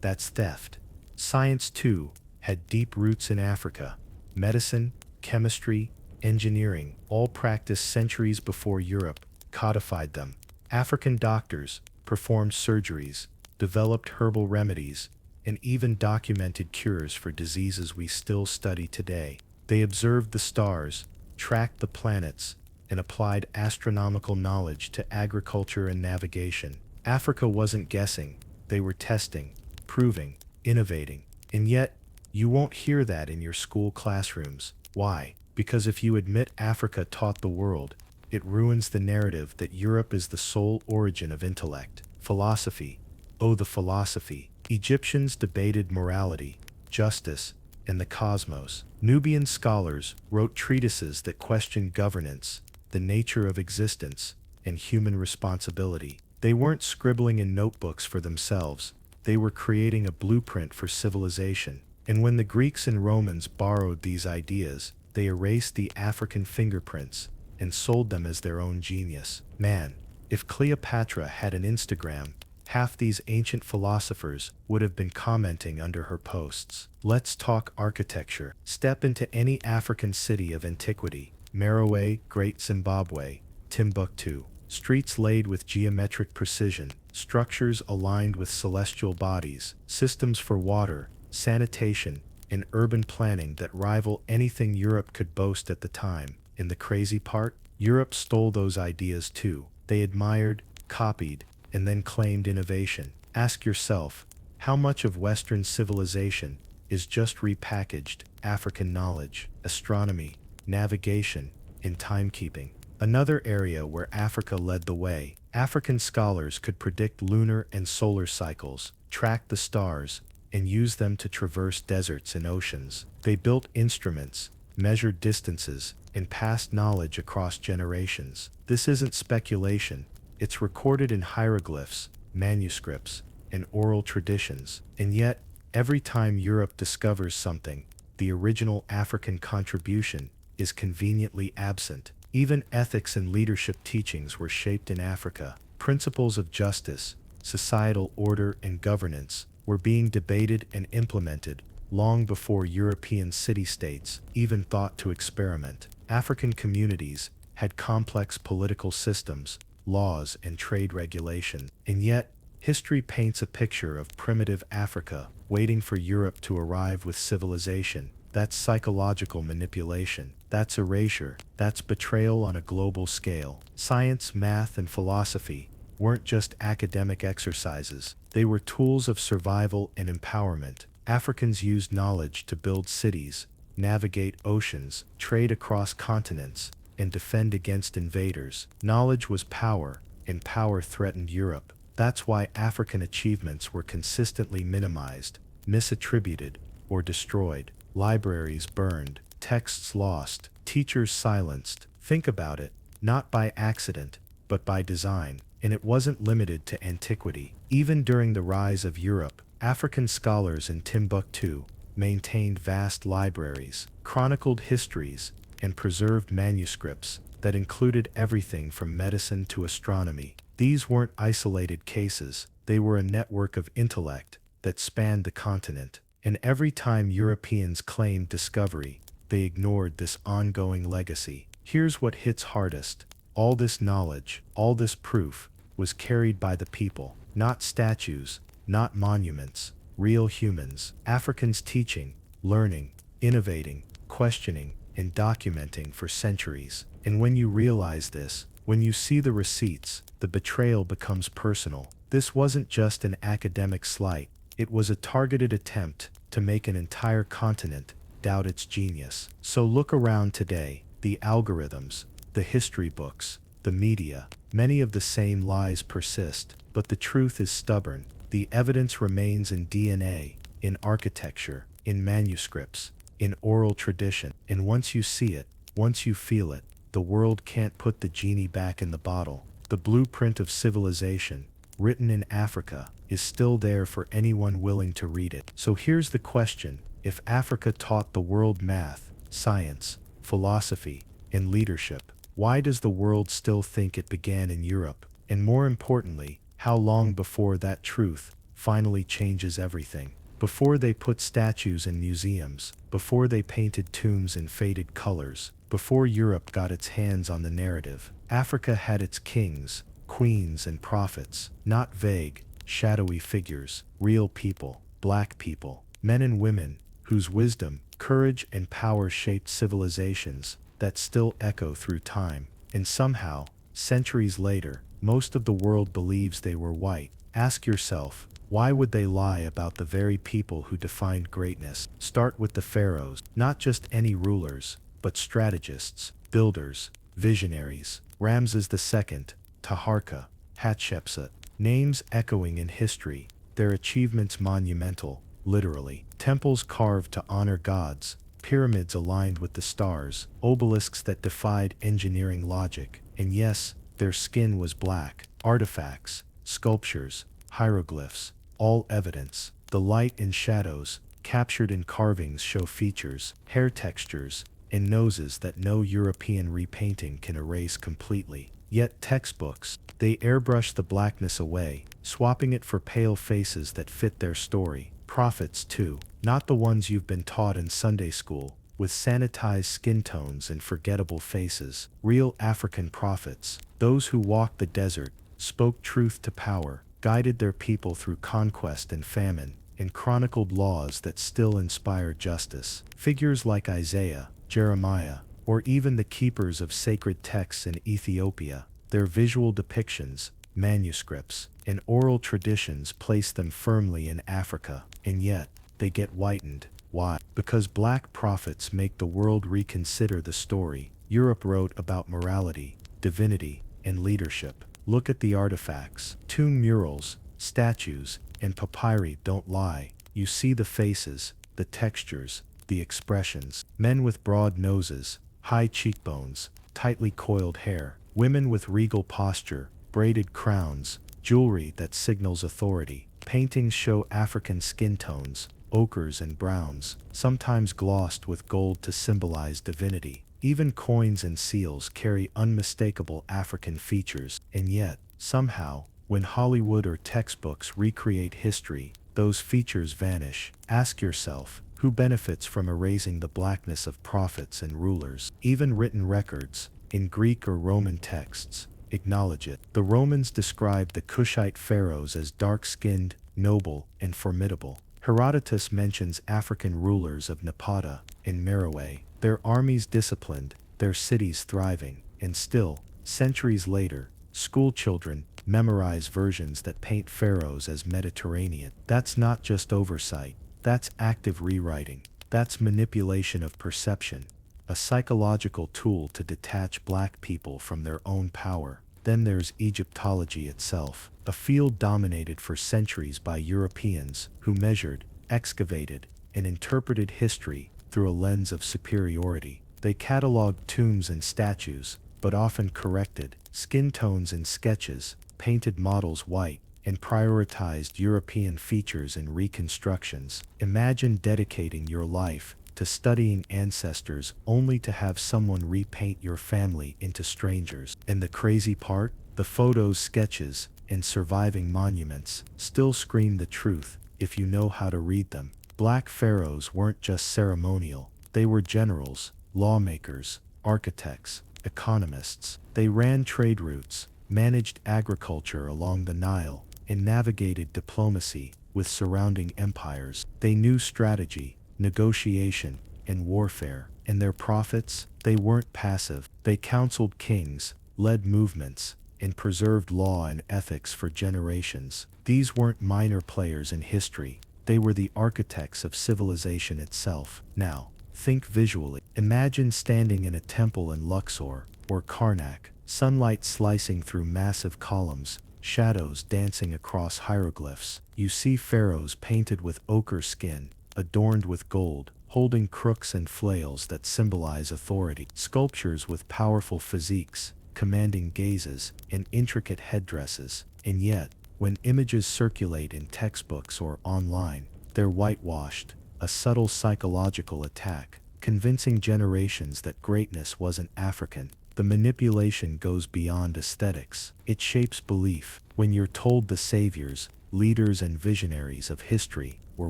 That's theft. Science, too, had deep roots in Africa. Medicine, chemistry, engineering, all practiced centuries before Europe codified them. African doctors performed surgeries, developed herbal remedies, and even documented cures for diseases we still study today. They observed the stars, tracked the planets, and applied astronomical knowledge to agriculture and navigation. Africa wasn't guessing, they were testing, proving, innovating. And yet, you won't hear that in your school classrooms. Why? Because if you admit Africa taught the world, it ruins the narrative that Europe is the sole origin of intellect. Philosophy. Oh, the philosophy. Egyptians debated morality, justice, and the cosmos. Nubian scholars wrote treatises that questioned governance, the nature of existence, and human responsibility. They weren't scribbling in notebooks for themselves. They were creating a blueprint for civilization. And when the Greeks and Romans borrowed these ideas, they erased the African fingerprints and sold them as their own genius. Man, if Cleopatra had an Instagram, half these ancient philosophers would have been commenting under her posts. Let's talk architecture. Step into any African city of antiquity: Merowe, Great Zimbabwe, Timbuktu. Streets laid with geometric precision, structures aligned with celestial bodies, systems for water, sanitation, and urban planning that rival anything Europe could boast at the time. And the crazy part? Europe stole those ideas too. They admired, copied, and then claimed innovation. Ask yourself, how much of Western civilization is just repackaged African knowledge, astronomy, navigation, and timekeeping? Another area where Africa led the way. African scholars could predict lunar and solar cycles, track the stars, and use them to traverse deserts and oceans. They built instruments, measured distances, and passed knowledge across generations. This isn't speculation. It's recorded in hieroglyphs, manuscripts, and oral traditions. And yet, every time Europe discovers something, the original African contribution is conveniently absent. Even ethics and leadership teachings were shaped in Africa. Principles of justice, societal order, and governance were being debated and implemented long before European city-states even thought to experiment. African communities had complex political systems, laws, and trade regulation. And yet, history paints a picture of primitive Africa waiting for Europe to arrive with civilization. That's psychological manipulation. That's erasure. That's betrayal on a global scale. Science, math, and philosophy weren't just academic exercises. They were tools of survival and empowerment. Africans used knowledge to build cities, navigate oceans, trade across continents, and defend against invaders. Knowledge was power, and power threatened Europe. That's why African achievements were consistently minimized, misattributed, or destroyed, libraries burned, texts lost, teachers silenced. Think about it, not by accident, but by design. And it wasn't limited to antiquity. Even during the rise of Europe, African scholars in Timbuktu maintained vast libraries, chronicled histories, and preserved manuscripts that included everything from medicine to astronomy. These weren't isolated cases, they were a network of intellect that spanned the continent. And every time Europeans claimed discovery, they ignored this ongoing legacy. Here's what hits hardest. All this knowledge, all this proof, was carried by the people, not statues, not monuments, real humans. Africans teaching, learning, innovating, questioning, and documenting for centuries. And when you realize this, when you see the receipts, the betrayal becomes personal. This wasn't just an academic slight, it was a targeted attempt to make an entire continent doubt its genius. So look around today, the algorithms, the history books, the media, many of the same lies persist, but the truth is stubborn. The evidence remains in DNA, in architecture, in manuscripts, in oral tradition. And once you see it, once you feel it, the world can't put the genie back in the bottle. The blueprint of civilization, written in Africa, is still there for anyone willing to read it. So here's the question: if Africa taught the world math, science, philosophy, and leadership, why does the world still think it began in Europe? And more importantly, how long before that truth finally changes everything? Before they put statues in museums, before they painted tombs in faded colors, before Europe got its hands on the narrative, Africa had its kings, queens, and prophets, not vague, shadowy figures, real people, black people, men and women, whose wisdom, courage, and power shaped civilizations that still echo through time. And somehow, centuries later, most of the world believes they were white. Ask yourself, why would they lie about the very people who defined greatness? Start with the pharaohs, not just any rulers, but strategists, builders, visionaries. Ramses II, Taharka, Hatshepsut, names echoing in history, their achievements monumental, literally. Temples carved to honor gods, pyramids aligned with the stars, obelisks that defied engineering logic. And yes, their skin was black. Artifacts, sculptures, hieroglyphs, all evidence. The light and shadows, captured in carvings, show features, hair textures, and noses that no European repainting can erase completely. Yet textbooks, they airbrush the blackness away, swapping it for pale faces that fit their story. Prophets too, not the ones you've been taught in Sunday school, with sanitized skin tones and forgettable faces. Real African prophets, those who walked the desert, spoke truth to power, guided their people through conquest and famine, and chronicled laws that still inspire justice. Figures like Isaiah, Jeremiah, or even the keepers of sacred texts in Ethiopia, their visual depictions, manuscripts, and oral traditions place them firmly in Africa. And yet, they get whitened. Why? Because black prophets make the world reconsider the story Europe wrote about morality, divinity, and leadership. Look at the artifacts. Tomb murals, statues, and papyri don't lie. You see the faces, the textures, the expressions. Men with broad noses, high cheekbones, tightly coiled hair. Women with regal posture, braided crowns, jewelry that signals authority. Paintings show African skin tones, ochres and browns, sometimes glossed with gold to symbolize divinity. Even coins and seals carry unmistakable African features. And yet, somehow, when Hollywood or textbooks recreate history, those features vanish. Ask yourself, who benefits from erasing the blackness of prophets and rulers? Even written records, in Greek or Roman texts, acknowledge it. The Romans described the Kushite pharaohs as dark-skinned, noble, and formidable. Herodotus mentions African rulers of Napata and Meroe, their armies disciplined, their cities thriving. And still, centuries later, school children memorize versions that paint pharaohs as Mediterranean. That's not just oversight, that's active rewriting. That's manipulation of perception, a psychological tool to detach black people from their own power. Then there's Egyptology itself, a field dominated for centuries by Europeans who measured, excavated, and interpreted history through a lens of superiority. They cataloged tombs and statues, but often corrected skin tones in sketches, painted models white, and prioritized European features in reconstructions. Imagine dedicating your life to studying ancestors only to have someone repaint your family into strangers. And the crazy part? The photos, sketches, and surviving monuments still scream the truth if you know how to read them. Black pharaohs weren't just ceremonial, they were generals, lawmakers, architects, economists. They ran trade routes, managed agriculture along the Nile, and navigated diplomacy with surrounding empires. They knew strategy, negotiation, and warfare. And their prophets? They weren't passive. They counseled kings, led movements, and preserved law and ethics for generations. These weren't minor players in history. They were the architects of civilization itself. Now, think visually. Imagine standing in a temple in Luxor or Karnak, sunlight slicing through massive columns, shadows dancing across hieroglyphs. You see pharaohs painted with ochre skin, adorned with gold, holding crooks and flails that symbolize authority. Sculptures with powerful physiques, commanding gazes, and intricate headdresses. And yet, when images circulate in textbooks or online, they're whitewashed, a subtle psychological attack, convincing generations that greatness wasn't African. The manipulation goes beyond aesthetics. It shapes belief. When you're told the saviors, leaders, and visionaries of history were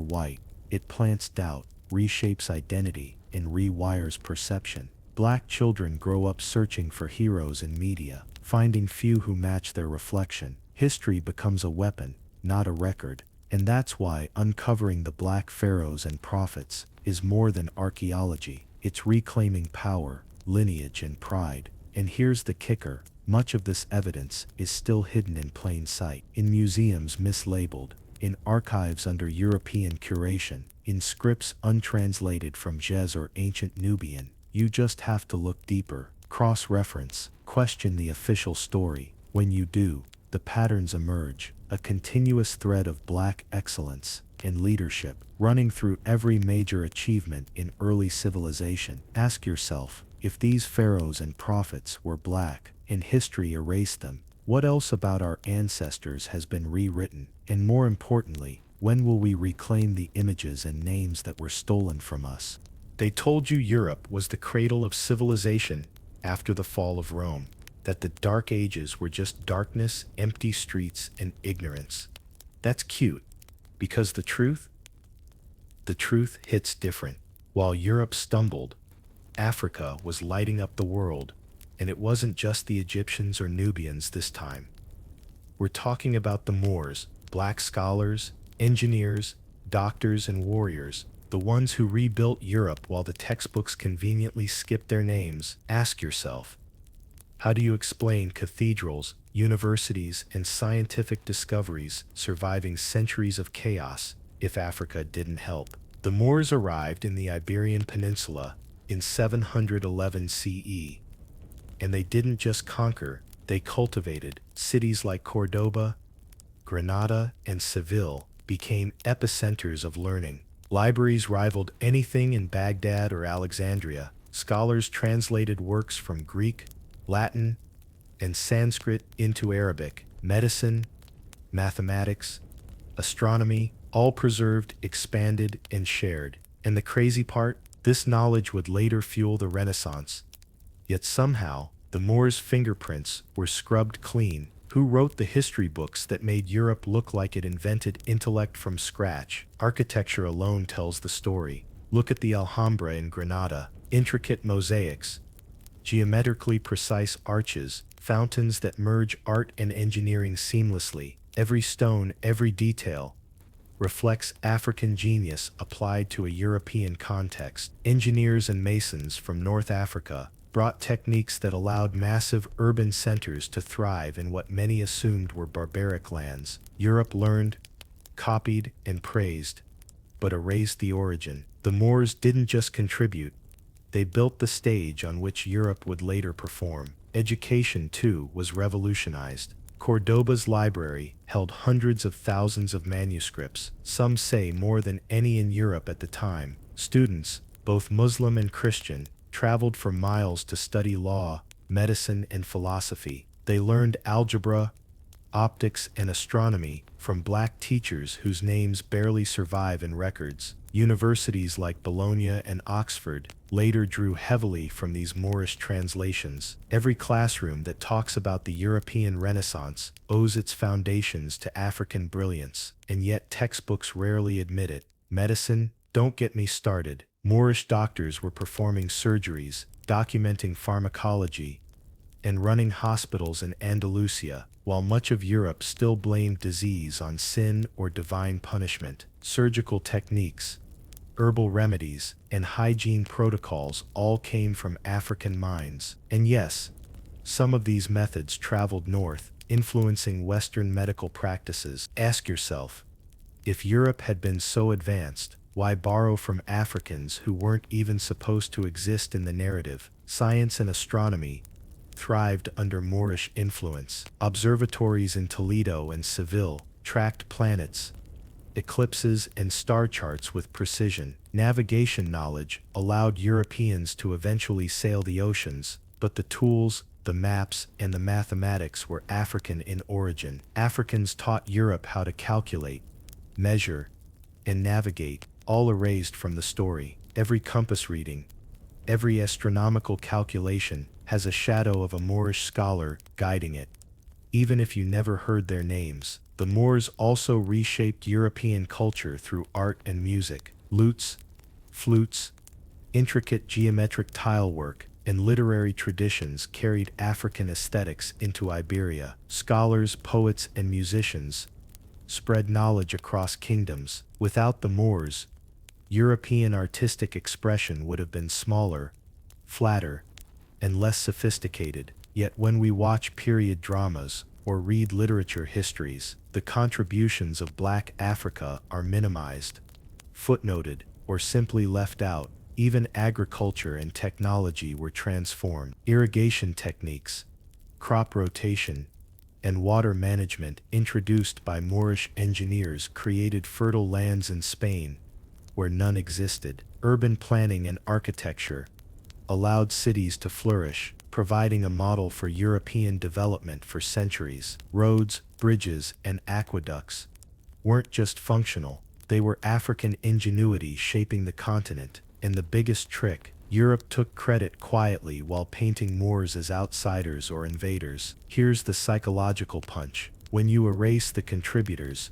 white, it plants doubt, reshapes identity, and rewires perception. Black children grow up searching for heroes in media, finding few who match their reflection. History becomes a weapon, not a record. And that's why uncovering the black pharaohs and prophets is more than archaeology. It's reclaiming power, lineage, and pride. And here's the kicker. Much of this evidence is still hidden in plain sight. In museums mislabeled, in archives under European curation, in scripts untranslated from Ge'ez or ancient Nubian. You just have to look deeper, cross-reference, question the official story. When you do, the patterns emerge, a continuous thread of black excellence and leadership running through every major achievement in early civilization. Ask yourself, if these pharaohs and prophets were black, and history erased them, what else about our ancestors has been rewritten? And more importantly, when will we reclaim the images and names that were stolen from us? They told you Europe was the cradle of civilization after the fall of Rome, that the Dark Ages were just darkness, empty streets, and ignorance. That's cute, because the truth hits different. While Europe stumbled, Africa was lighting up the world, and it wasn't just the Egyptians or Nubians this time. We're talking about the Moors, black scholars, engineers, doctors, and warriors, the ones who rebuilt Europe while the textbooks conveniently skipped their names. Ask yourself, how do you explain cathedrals, universities, and scientific discoveries surviving centuries of chaos if Africa didn't help? The Moors arrived in the Iberian Peninsula in 711 CE, and they didn't just conquer, they cultivated. Cities like Cordoba, Granada, and Seville became epicenters of learning. Libraries rivaled anything in Baghdad or Alexandria. Scholars translated works from Greek, Latin, and Sanskrit into Arabic. Medicine, mathematics, astronomy, all preserved, expanded, and shared. And the crazy part? This knowledge would later fuel the Renaissance. Yet somehow, the Moors' fingerprints were scrubbed clean. Who wrote the history books that made Europe look like it invented intellect from scratch? Architecture alone tells the story. Look at the Alhambra in Granada. Intricate mosaics, geometrically precise arches, fountains that merge art and engineering seamlessly. Every stone, every detail reflects African genius applied to a European context. Engineers and masons from North Africa brought techniques that allowed massive urban centers to thrive in what many assumed were barbaric lands. Europe learned, copied, and praised, but erased the origin. The Moors didn't just contribute, they built the stage on which Europe would later perform. Education, too, was revolutionized. Cordoba's library held hundreds of thousands of manuscripts, some say more than any in Europe at the time. Students, both Muslim and Christian, traveled for miles to study law, medicine, and philosophy. They learned algebra, optics, and astronomy from black teachers whose names barely survive in records. Universities like Bologna and Oxford later drew heavily from these Moorish translations. Every classroom that talks about the European Renaissance owes its foundations to African brilliance, and yet textbooks rarely admit it. Medicine, don't get me started. Moorish doctors were performing surgeries, documenting pharmacology, and running hospitals in Andalusia, while much of Europe still blamed disease on sin or divine punishment. Surgical techniques, herbal remedies, and hygiene protocols all came from African minds. And yes, some of these methods traveled north, influencing Western medical practices. Ask yourself, if Europe had been so advanced, why borrow from Africans who weren't even supposed to exist in the narrative? Science and astronomy thrived under Moorish influence. Observatories in Toledo and Seville tracked planets, eclipses, and star charts with precision. Navigation knowledge allowed Europeans to eventually sail the oceans, but the tools, the maps, and the mathematics were African in origin. Africans taught Europe how to calculate, measure, and navigate, all erased from the story. Every compass reading, every astronomical calculation has a shadow of a Moorish scholar guiding it. Even if you never heard their names, the Moors also reshaped European culture through art and music. Lutes, flutes, intricate geometric tile work, and literary traditions carried African aesthetics into Iberia. Scholars, poets, and musicians spread knowledge across kingdoms. Without the Moors, European artistic expression would have been smaller, flatter, and less sophisticated. Yet when we watch period dramas or read literature histories, the contributions of Black Africa are minimized, footnoted, or simply left out. Even agriculture and technology were transformed. Irrigation techniques, crop rotation, and water management introduced by Moorish engineers created fertile lands in Spain where none existed. Urban planning and architecture allowed cities to flourish, providing a model for European development for centuries. Roads, bridges, and aqueducts weren't just functional, they were African ingenuity shaping the continent. And the biggest trick, Europe took credit quietly while painting Moors as outsiders or invaders. Here's the psychological punch. When you erase the contributors,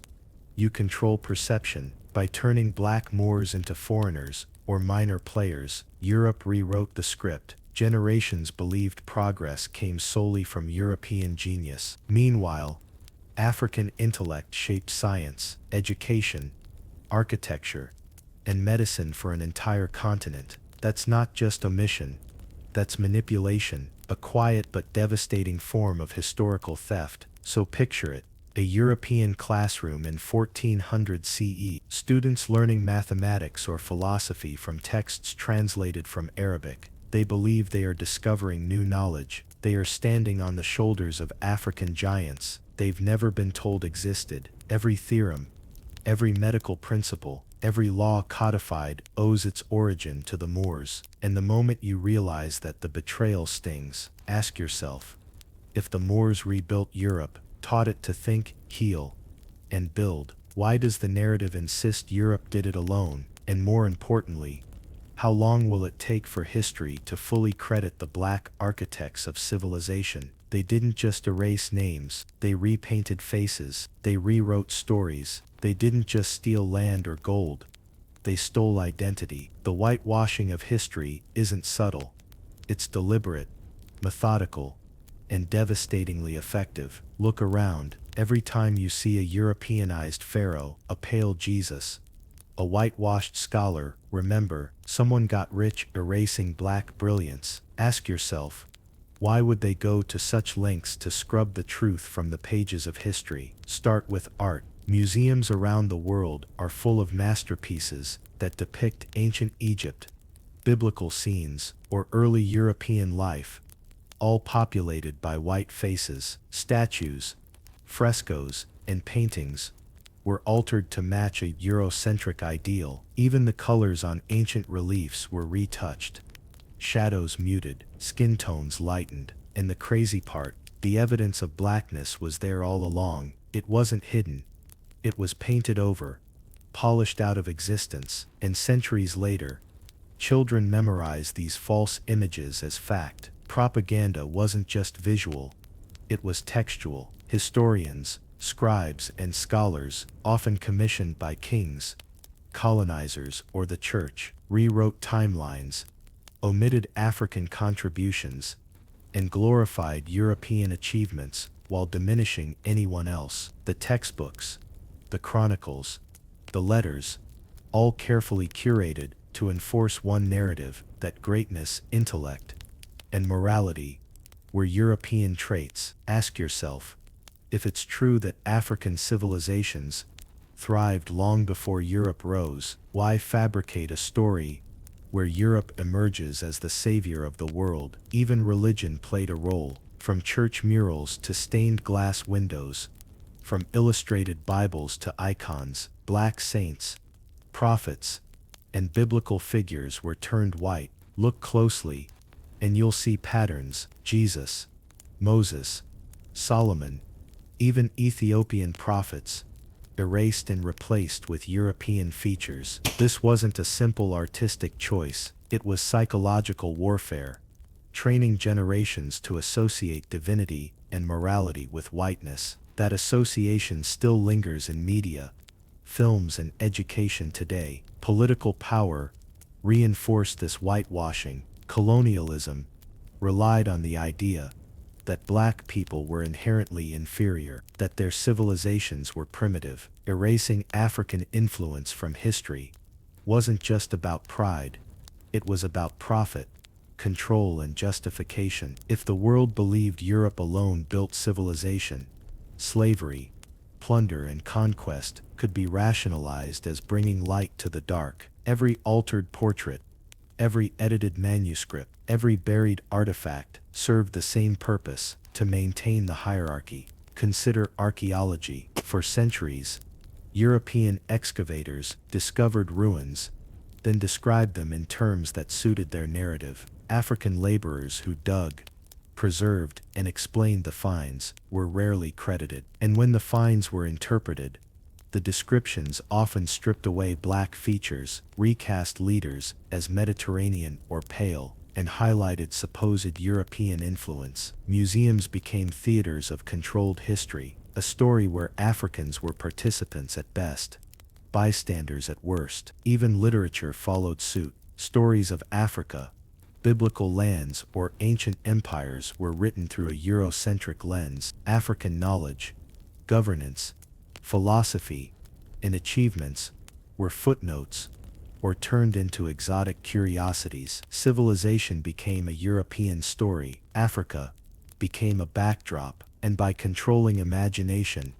you control perception. By turning black Moors into foreigners or minor players, Europe rewrote the script. Generations believed progress came solely from European genius. Meanwhile, African intellect shaped science, education, architecture, and medicine for an entire continent. That's not just omission, that's manipulation, a quiet but devastating form of historical theft. So picture it. A European classroom in 1400 CE, students learning mathematics or philosophy from texts translated from Arabic. They believe they are discovering new knowledge. They are standing on the shoulders of African giants they've never been told existed. Every theorem, every medical principle, every law codified owes its origin to the Moors. And the moment you realize that, the betrayal stings. Ask yourself, if the Moors rebuilt Europe, taught it to think, heal, and build, why does the narrative insist Europe did it alone? And more importantly, how long will it take for history to fully credit the black architects of civilization? They didn't just erase names, they repainted faces, they rewrote stories. They didn't just steal land or gold, they stole identity. The whitewashing of history isn't subtle, it's deliberate, methodical, and devastatingly effective. Look around. Every time you see a Europeanized pharaoh, a pale Jesus, a whitewashed scholar, remember, someone got rich erasing black brilliance. Ask yourself, why would they go to such lengths to scrub the truth from the pages of history? Start with art. Museums around the world are full of masterpieces that depict ancient Egypt, biblical scenes, or early European life, all populated by white faces. Statues, frescoes, and paintings were altered to match a Eurocentric ideal. Even the colors on ancient reliefs were retouched. Shadows muted, skin tones lightened, and the crazy part, the evidence of blackness was there all along. It wasn't hidden. It was painted over, polished out of existence, and centuries later, children memorized these false images as fact. Propaganda wasn't just visual, it was textual. Historians, scribes, and scholars, often commissioned by kings, colonizers, or the church, rewrote timelines, omitted African contributions, and glorified European achievements while diminishing anyone else. The textbooks, the chronicles, the letters, all carefully curated to enforce one narrative, that greatness, intellect, and morality were European traits. Ask yourself, if it's true that African civilizations thrived long before Europe rose, why fabricate a story where Europe emerges as the savior of the world? Even religion played a role, from church murals to stained glass windows, from illustrated Bibles to icons. Black saints, prophets, and biblical figures were turned white. Look closely, and you'll see patterns. Jesus, Moses, Solomon, even Ethiopian prophets, erased and replaced with European features. This wasn't a simple artistic choice, it was psychological warfare, training generations to associate divinity and morality with whiteness. That association still lingers in media, films, and education today. Political power reinforced this whitewashing. Colonialism relied on the idea that black people were inherently inferior, that their civilizations were primitive. Erasing African influence from history wasn't just about pride, it was about profit, control, and justification. If the world believed Europe alone built civilization, slavery, plunder, and conquest could be rationalized as bringing light to the dark. Every altered portrait, every edited manuscript, every buried artifact served the same purpose: to maintain the hierarchy. Consider archaeology. For centuries, European excavators discovered ruins, then described them in terms that suited their narrative. African laborers who dug, preserved, and explained the finds were rarely credited. And when the finds were interpreted, the descriptions often stripped away black features, recast leaders as Mediterranean or pale, and highlighted supposed European influence. Museums became theaters of controlled history, a story where Africans were participants at best, bystanders at worst. Even literature followed suit. Stories of Africa, biblical lands, or ancient empires were written through a Eurocentric lens. African knowledge, governance, philosophy, and achievements were footnotes or turned into exotic curiosities. Civilization became a European story. Africa became a backdrop, and by controlling imagination,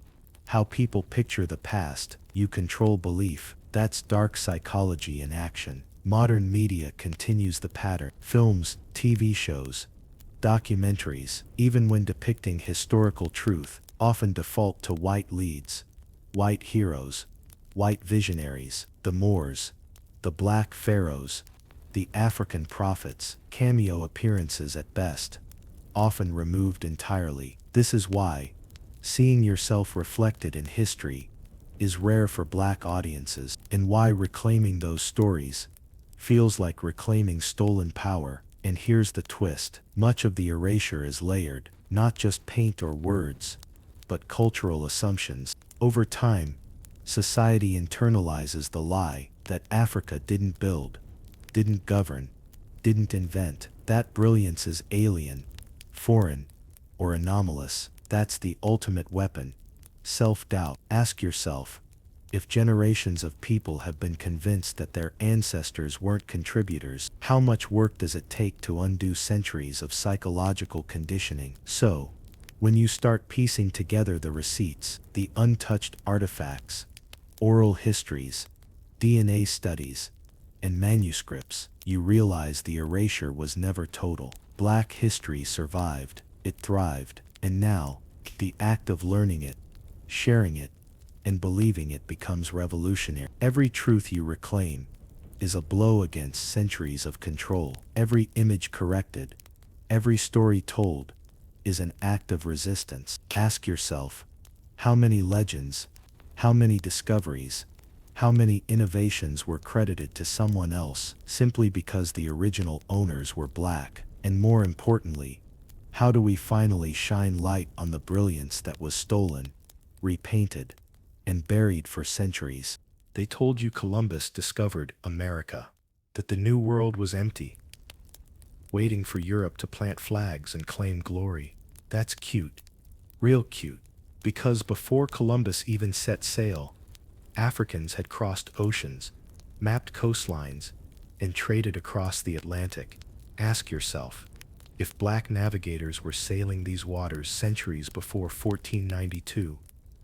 how people picture the past, you control belief. That's dark psychology in action. Modern media continues the pattern. Films, TV shows, documentaries, even when depicting historical truth, often default to white leads, white heroes, white visionaries, the Moors, the Black Pharaohs, the African prophets. Cameo appearances at best, often removed entirely. This is why seeing yourself reflected in history is rare for black audiences, and why reclaiming those stories feels like reclaiming stolen power. And here's the twist: much of the erasure is layered, not just paint or words, but cultural assumptions. Over time, society internalizes the lie that Africa didn't build, didn't govern, didn't invent, that brilliance is alien, foreign, or anomalous. That's the ultimate weapon: self-doubt. Ask yourself, if generations of people have been convinced that their ancestors weren't contributors, how much work does it take to undo centuries of psychological conditioning? So, when you start piecing together the receipts, the untouched artifacts, oral histories, DNA studies, and manuscripts, you realize the erasure was never total. Black history survived, it thrived, and now, the act of learning it, sharing it, and believing it becomes revolutionary. Every truth you reclaim is a blow against centuries of control. Every image corrected, every story told, is an act of resistance. Ask yourself, how many legends, how many discoveries, how many innovations were credited to someone else simply because the original owners were black? And more importantly, how do we finally shine light on the brilliance that was stolen, repainted, and buried for centuries? They told you Columbus discovered America, that the New World was empty, waiting for Europe to plant flags and claim glory. That's cute, real cute, because before Columbus even set sail, Africans had crossed oceans, mapped coastlines, and traded across the Atlantic. Ask yourself, if black navigators were sailing these waters centuries before 1492,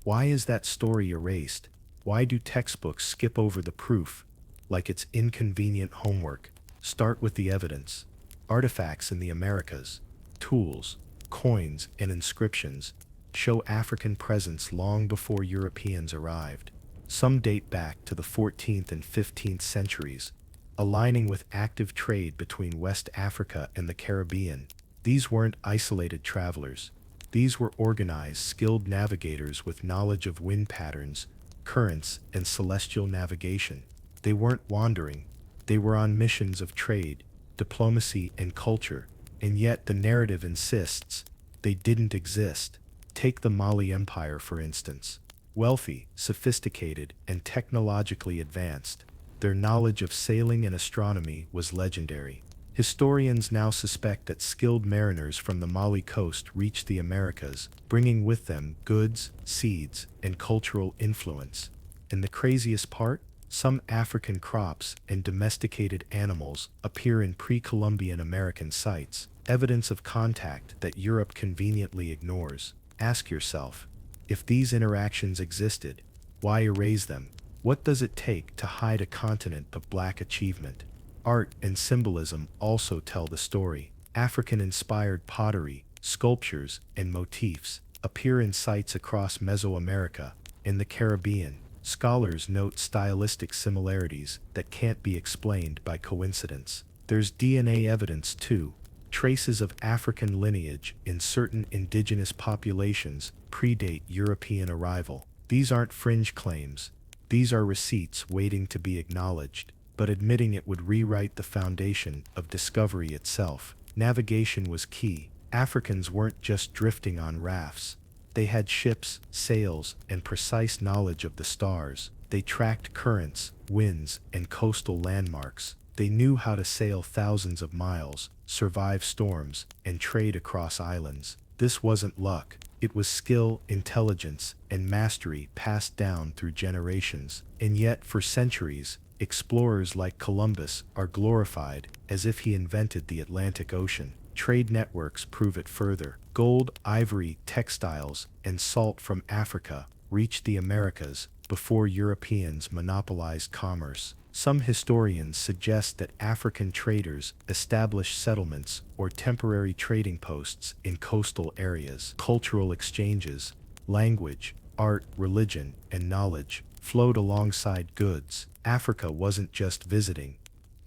why is that story erased? Why do textbooks skip over the proof, like it's inconvenient homework? Start with the evidence. Artifacts in the Americas, tools, coins, and inscriptions show African presence long before Europeans arrived. Some date back to the 14th and 15th centuries, aligning with active trade between West Africa and the Caribbean. These weren't isolated travelers. These were organized, skilled navigators with knowledge of wind patterns, currents, and celestial navigation. They weren't wandering. They were on missions of trade, diplomacy, and culture. And yet the narrative insists they didn't exist. Take the Mali Empire, for instance. Wealthy, sophisticated, and technologically advanced, their knowledge of sailing and astronomy was legendary. Historians now suspect that skilled mariners from the Mali coast reached the Americas, bringing with them goods, seeds, and cultural influence. And the craziest part? Some African crops and domesticated animals appear in pre-Columbian American sites, evidence of contact that Europe conveniently ignores. Ask yourself, if these interactions existed, why erase them? What does it take to hide a continent of black achievement? Art and symbolism also tell the story. African-inspired pottery, sculptures, and motifs appear in sites across Mesoamerica. In the Caribbean, scholars note stylistic similarities that can't be explained by coincidence. There's DNA evidence too. Traces of African lineage in certain indigenous populations predate European arrival. These aren't fringe claims. These are receipts waiting to be acknowledged, but admitting it would rewrite the foundation of discovery itself. Navigation was key. Africans weren't just drifting on rafts. They had ships, sails, and precise knowledge of the stars. They tracked currents, winds, and coastal landmarks. They knew how to sail thousands of miles, survive storms, and trade across islands. This wasn't luck. It was skill, intelligence, and mastery passed down through generations. And yet, for centuries, explorers like Columbus are glorified as if he invented the Atlantic Ocean. Trade networks prove it further. Gold, ivory, textiles, and salt from Africa reached the Americas before Europeans monopolized commerce. Some historians suggest that African traders established settlements or temporary trading posts in coastal areas. Cultural exchanges, language, art, religion, and knowledge flowed alongside goods. Africa wasn't just visiting.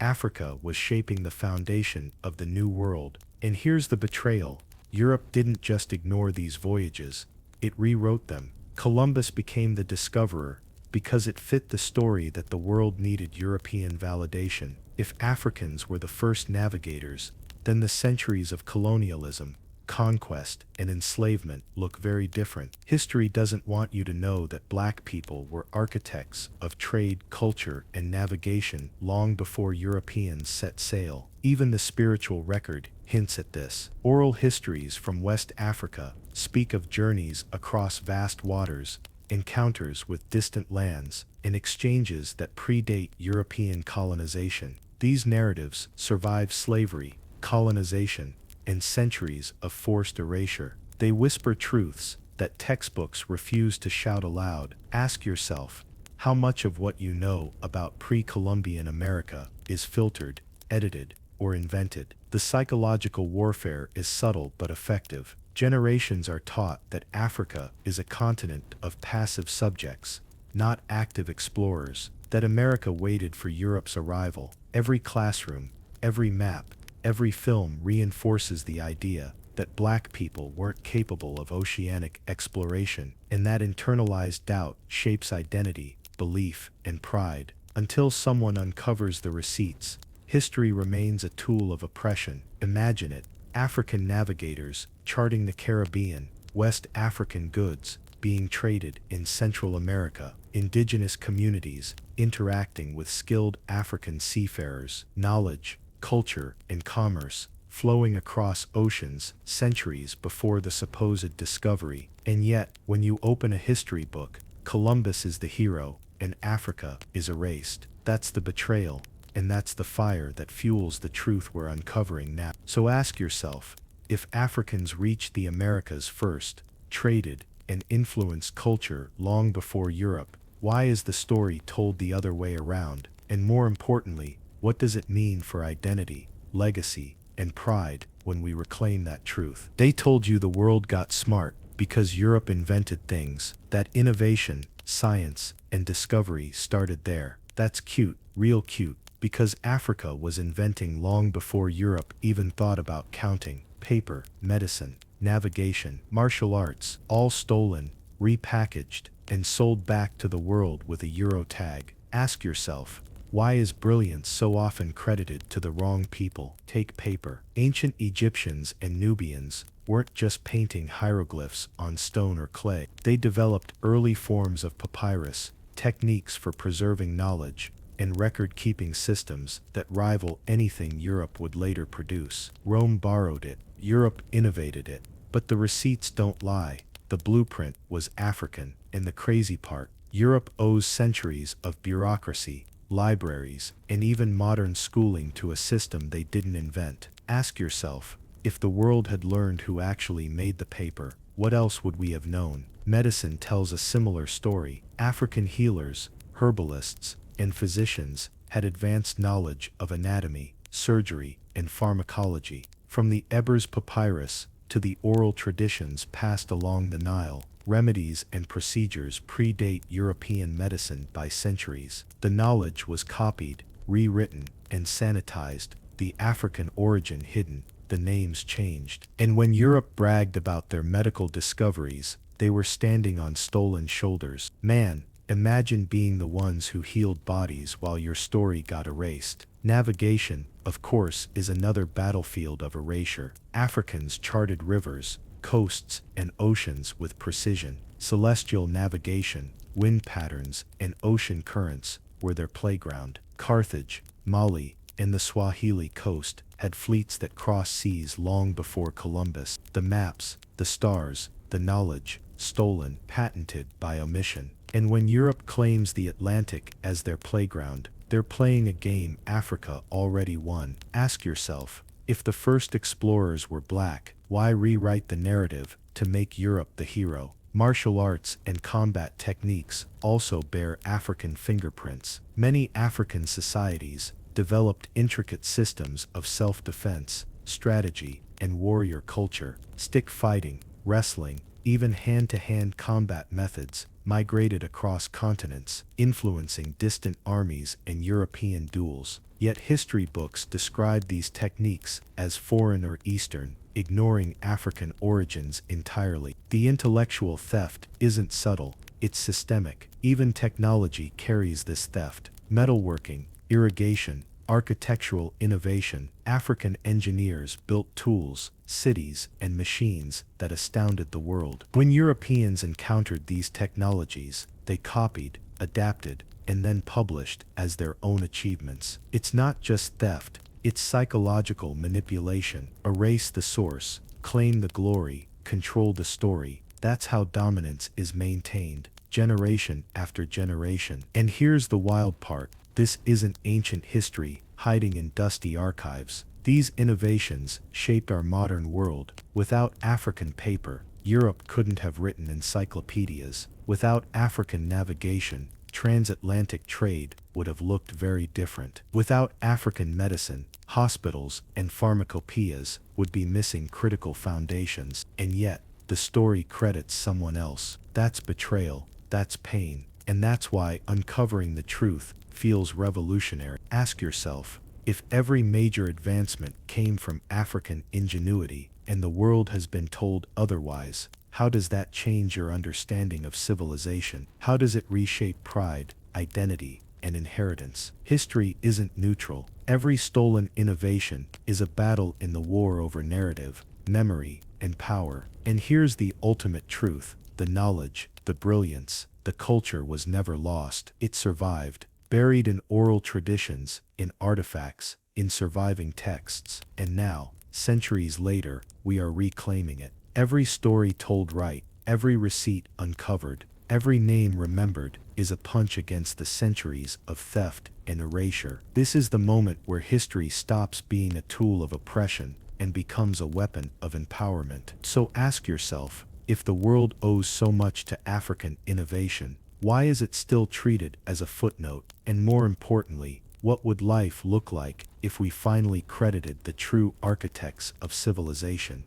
Africa was shaping the foundation of the New World. And here's the betrayal. Europe didn't just ignore these voyages, it rewrote them. Columbus became the discoverer because it fit the story that the world needed European validation. If Africans were the first navigators, then the centuries of colonialism, conquest, and enslavement look very different. History doesn't want you to know that black people were architects of trade, culture, and navigation long before Europeans set sail. Even the spiritual record hints at this. Oral histories from West Africa speak of journeys across vast waters, encounters with distant lands, and exchanges that predate European colonization. These narratives survive slavery, colonization, and centuries of forced erasure. They whisper truths that textbooks refuse to shout aloud. Ask yourself, how much of what you know about pre-Columbian America is filtered, edited, or invented. The psychological warfare is subtle but effective. Generations are taught that Africa is a continent of passive subjects, not active explorers, that America waited for Europe's arrival. Every classroom, every map, every film reinforces the idea that black people weren't capable of oceanic exploration, and that internalized doubt shapes identity, belief, and pride. Until someone uncovers the receipts, history remains a tool of oppression. Imagine it: African navigators charting the Caribbean, West African goods being traded in Central America, indigenous communities interacting with skilled African seafarers, knowledge, culture, and commerce flowing across oceans centuries before the supposed discovery. And yet, when you open a history book, Columbus is the hero, and Africa is erased. That's the betrayal, and that's the fire that fuels the truth we're uncovering now. So ask yourself, if Africans reached the Americas first, traded, and influenced culture long before Europe, why is the story told the other way around? And more importantly, what does it mean for identity, legacy, and pride when we reclaim that truth? They told you the world got smart because Europe invented things. That innovation, science, and discovery started there. That's cute, real cute, because Africa was inventing long before Europe even thought about counting. Paper, medicine, navigation, martial arts, all stolen, repackaged, and sold back to the world with a Euro tag. Ask yourself, why is brilliance so often credited to the wrong people? Take paper. Ancient Egyptians and Nubians weren't just painting hieroglyphs on stone or clay. They developed early forms of papyrus, techniques for preserving knowledge, and record-keeping systems that rival anything Europe would later produce. Rome borrowed it, Europe innovated it, but the receipts don't lie. The blueprint was African, and the crazy part, Europe owes centuries of bureaucracy, libraries, and even modern schooling to a system they didn't invent. Ask yourself, if the world had learned who actually made the paper, what else would we have known? Medicine tells a similar story. African healers, herbalists, and physicians had advanced knowledge of anatomy, surgery, and pharmacology. From the Ebers papyrus to the oral traditions passed along the Nile, remedies and procedures predate European medicine by centuries. The knowledge was copied, rewritten, and sanitized, the African origin hidden, the names changed. And when Europe bragged about their medical discoveries, they were standing on stolen shoulders. Man, imagine being the ones who healed bodies while your story got erased. Navigation, of course, is another battlefield of erasure. Africans charted rivers, coasts, and oceans with precision. Celestial navigation, wind patterns, and ocean currents were their playground. Carthage, Mali, and the Swahili coast had fleets that crossed seas long before Columbus. The maps, the stars, the knowledge, stolen, patented by omission. And when Europe claims the Atlantic as their playground, they're playing a game Africa already won. Ask yourself, if the first explorers were black, why rewrite the narrative to make Europe the hero? Martial arts and combat techniques also bear African fingerprints. Many African societies developed intricate systems of self-defense, strategy, and warrior culture. Stick fighting, wrestling, even hand-to-hand combat methods migrated across continents, influencing distant armies and European duels. Yet history books describe these techniques as foreign or Eastern, ignoring African origins entirely. The intellectual theft isn't subtle, it's systemic. Even technology carries this theft. Metalworking, irrigation, architectural innovation. African engineers built tools, cities, and machines that astounded the world. When Europeans encountered these technologies, they copied, adapted, and then published as their own achievements. It's not just theft, it's psychological manipulation. Erase the source, claim the glory, control the story. That's how dominance is maintained, generation after generation. And here's the wild part. This isn't ancient history hiding in dusty archives. These innovations shaped our modern world. Without African paper, Europe couldn't have written encyclopedias. Without African navigation, transatlantic trade would have looked very different. Without African medicine, hospitals and pharmacopoeias would be missing critical foundations, and yet, the story credits someone else. That's betrayal, that's pain, and that's why uncovering the truth feels revolutionary. Ask yourself, if every major advancement came from African ingenuity, and the world has been told otherwise, how does that change your understanding of civilization? How does it reshape pride, identity, and inheritance? History isn't neutral. Every stolen innovation is a battle in the war over narrative, memory, and power. And here's the ultimate truth: the knowledge, the brilliance, the culture was never lost. It survived, buried in oral traditions, in artifacts, in surviving texts. And now, centuries later, we are reclaiming it. Every story told right, every receipt uncovered, every name remembered is a punch against the centuries of theft and erasure. This is the moment where history stops being a tool of oppression and becomes a weapon of empowerment. So ask yourself, if the world owes so much to African innovation, why is it still treated as a footnote? And more importantly, what would life look like if we finally credited the true architects of civilization?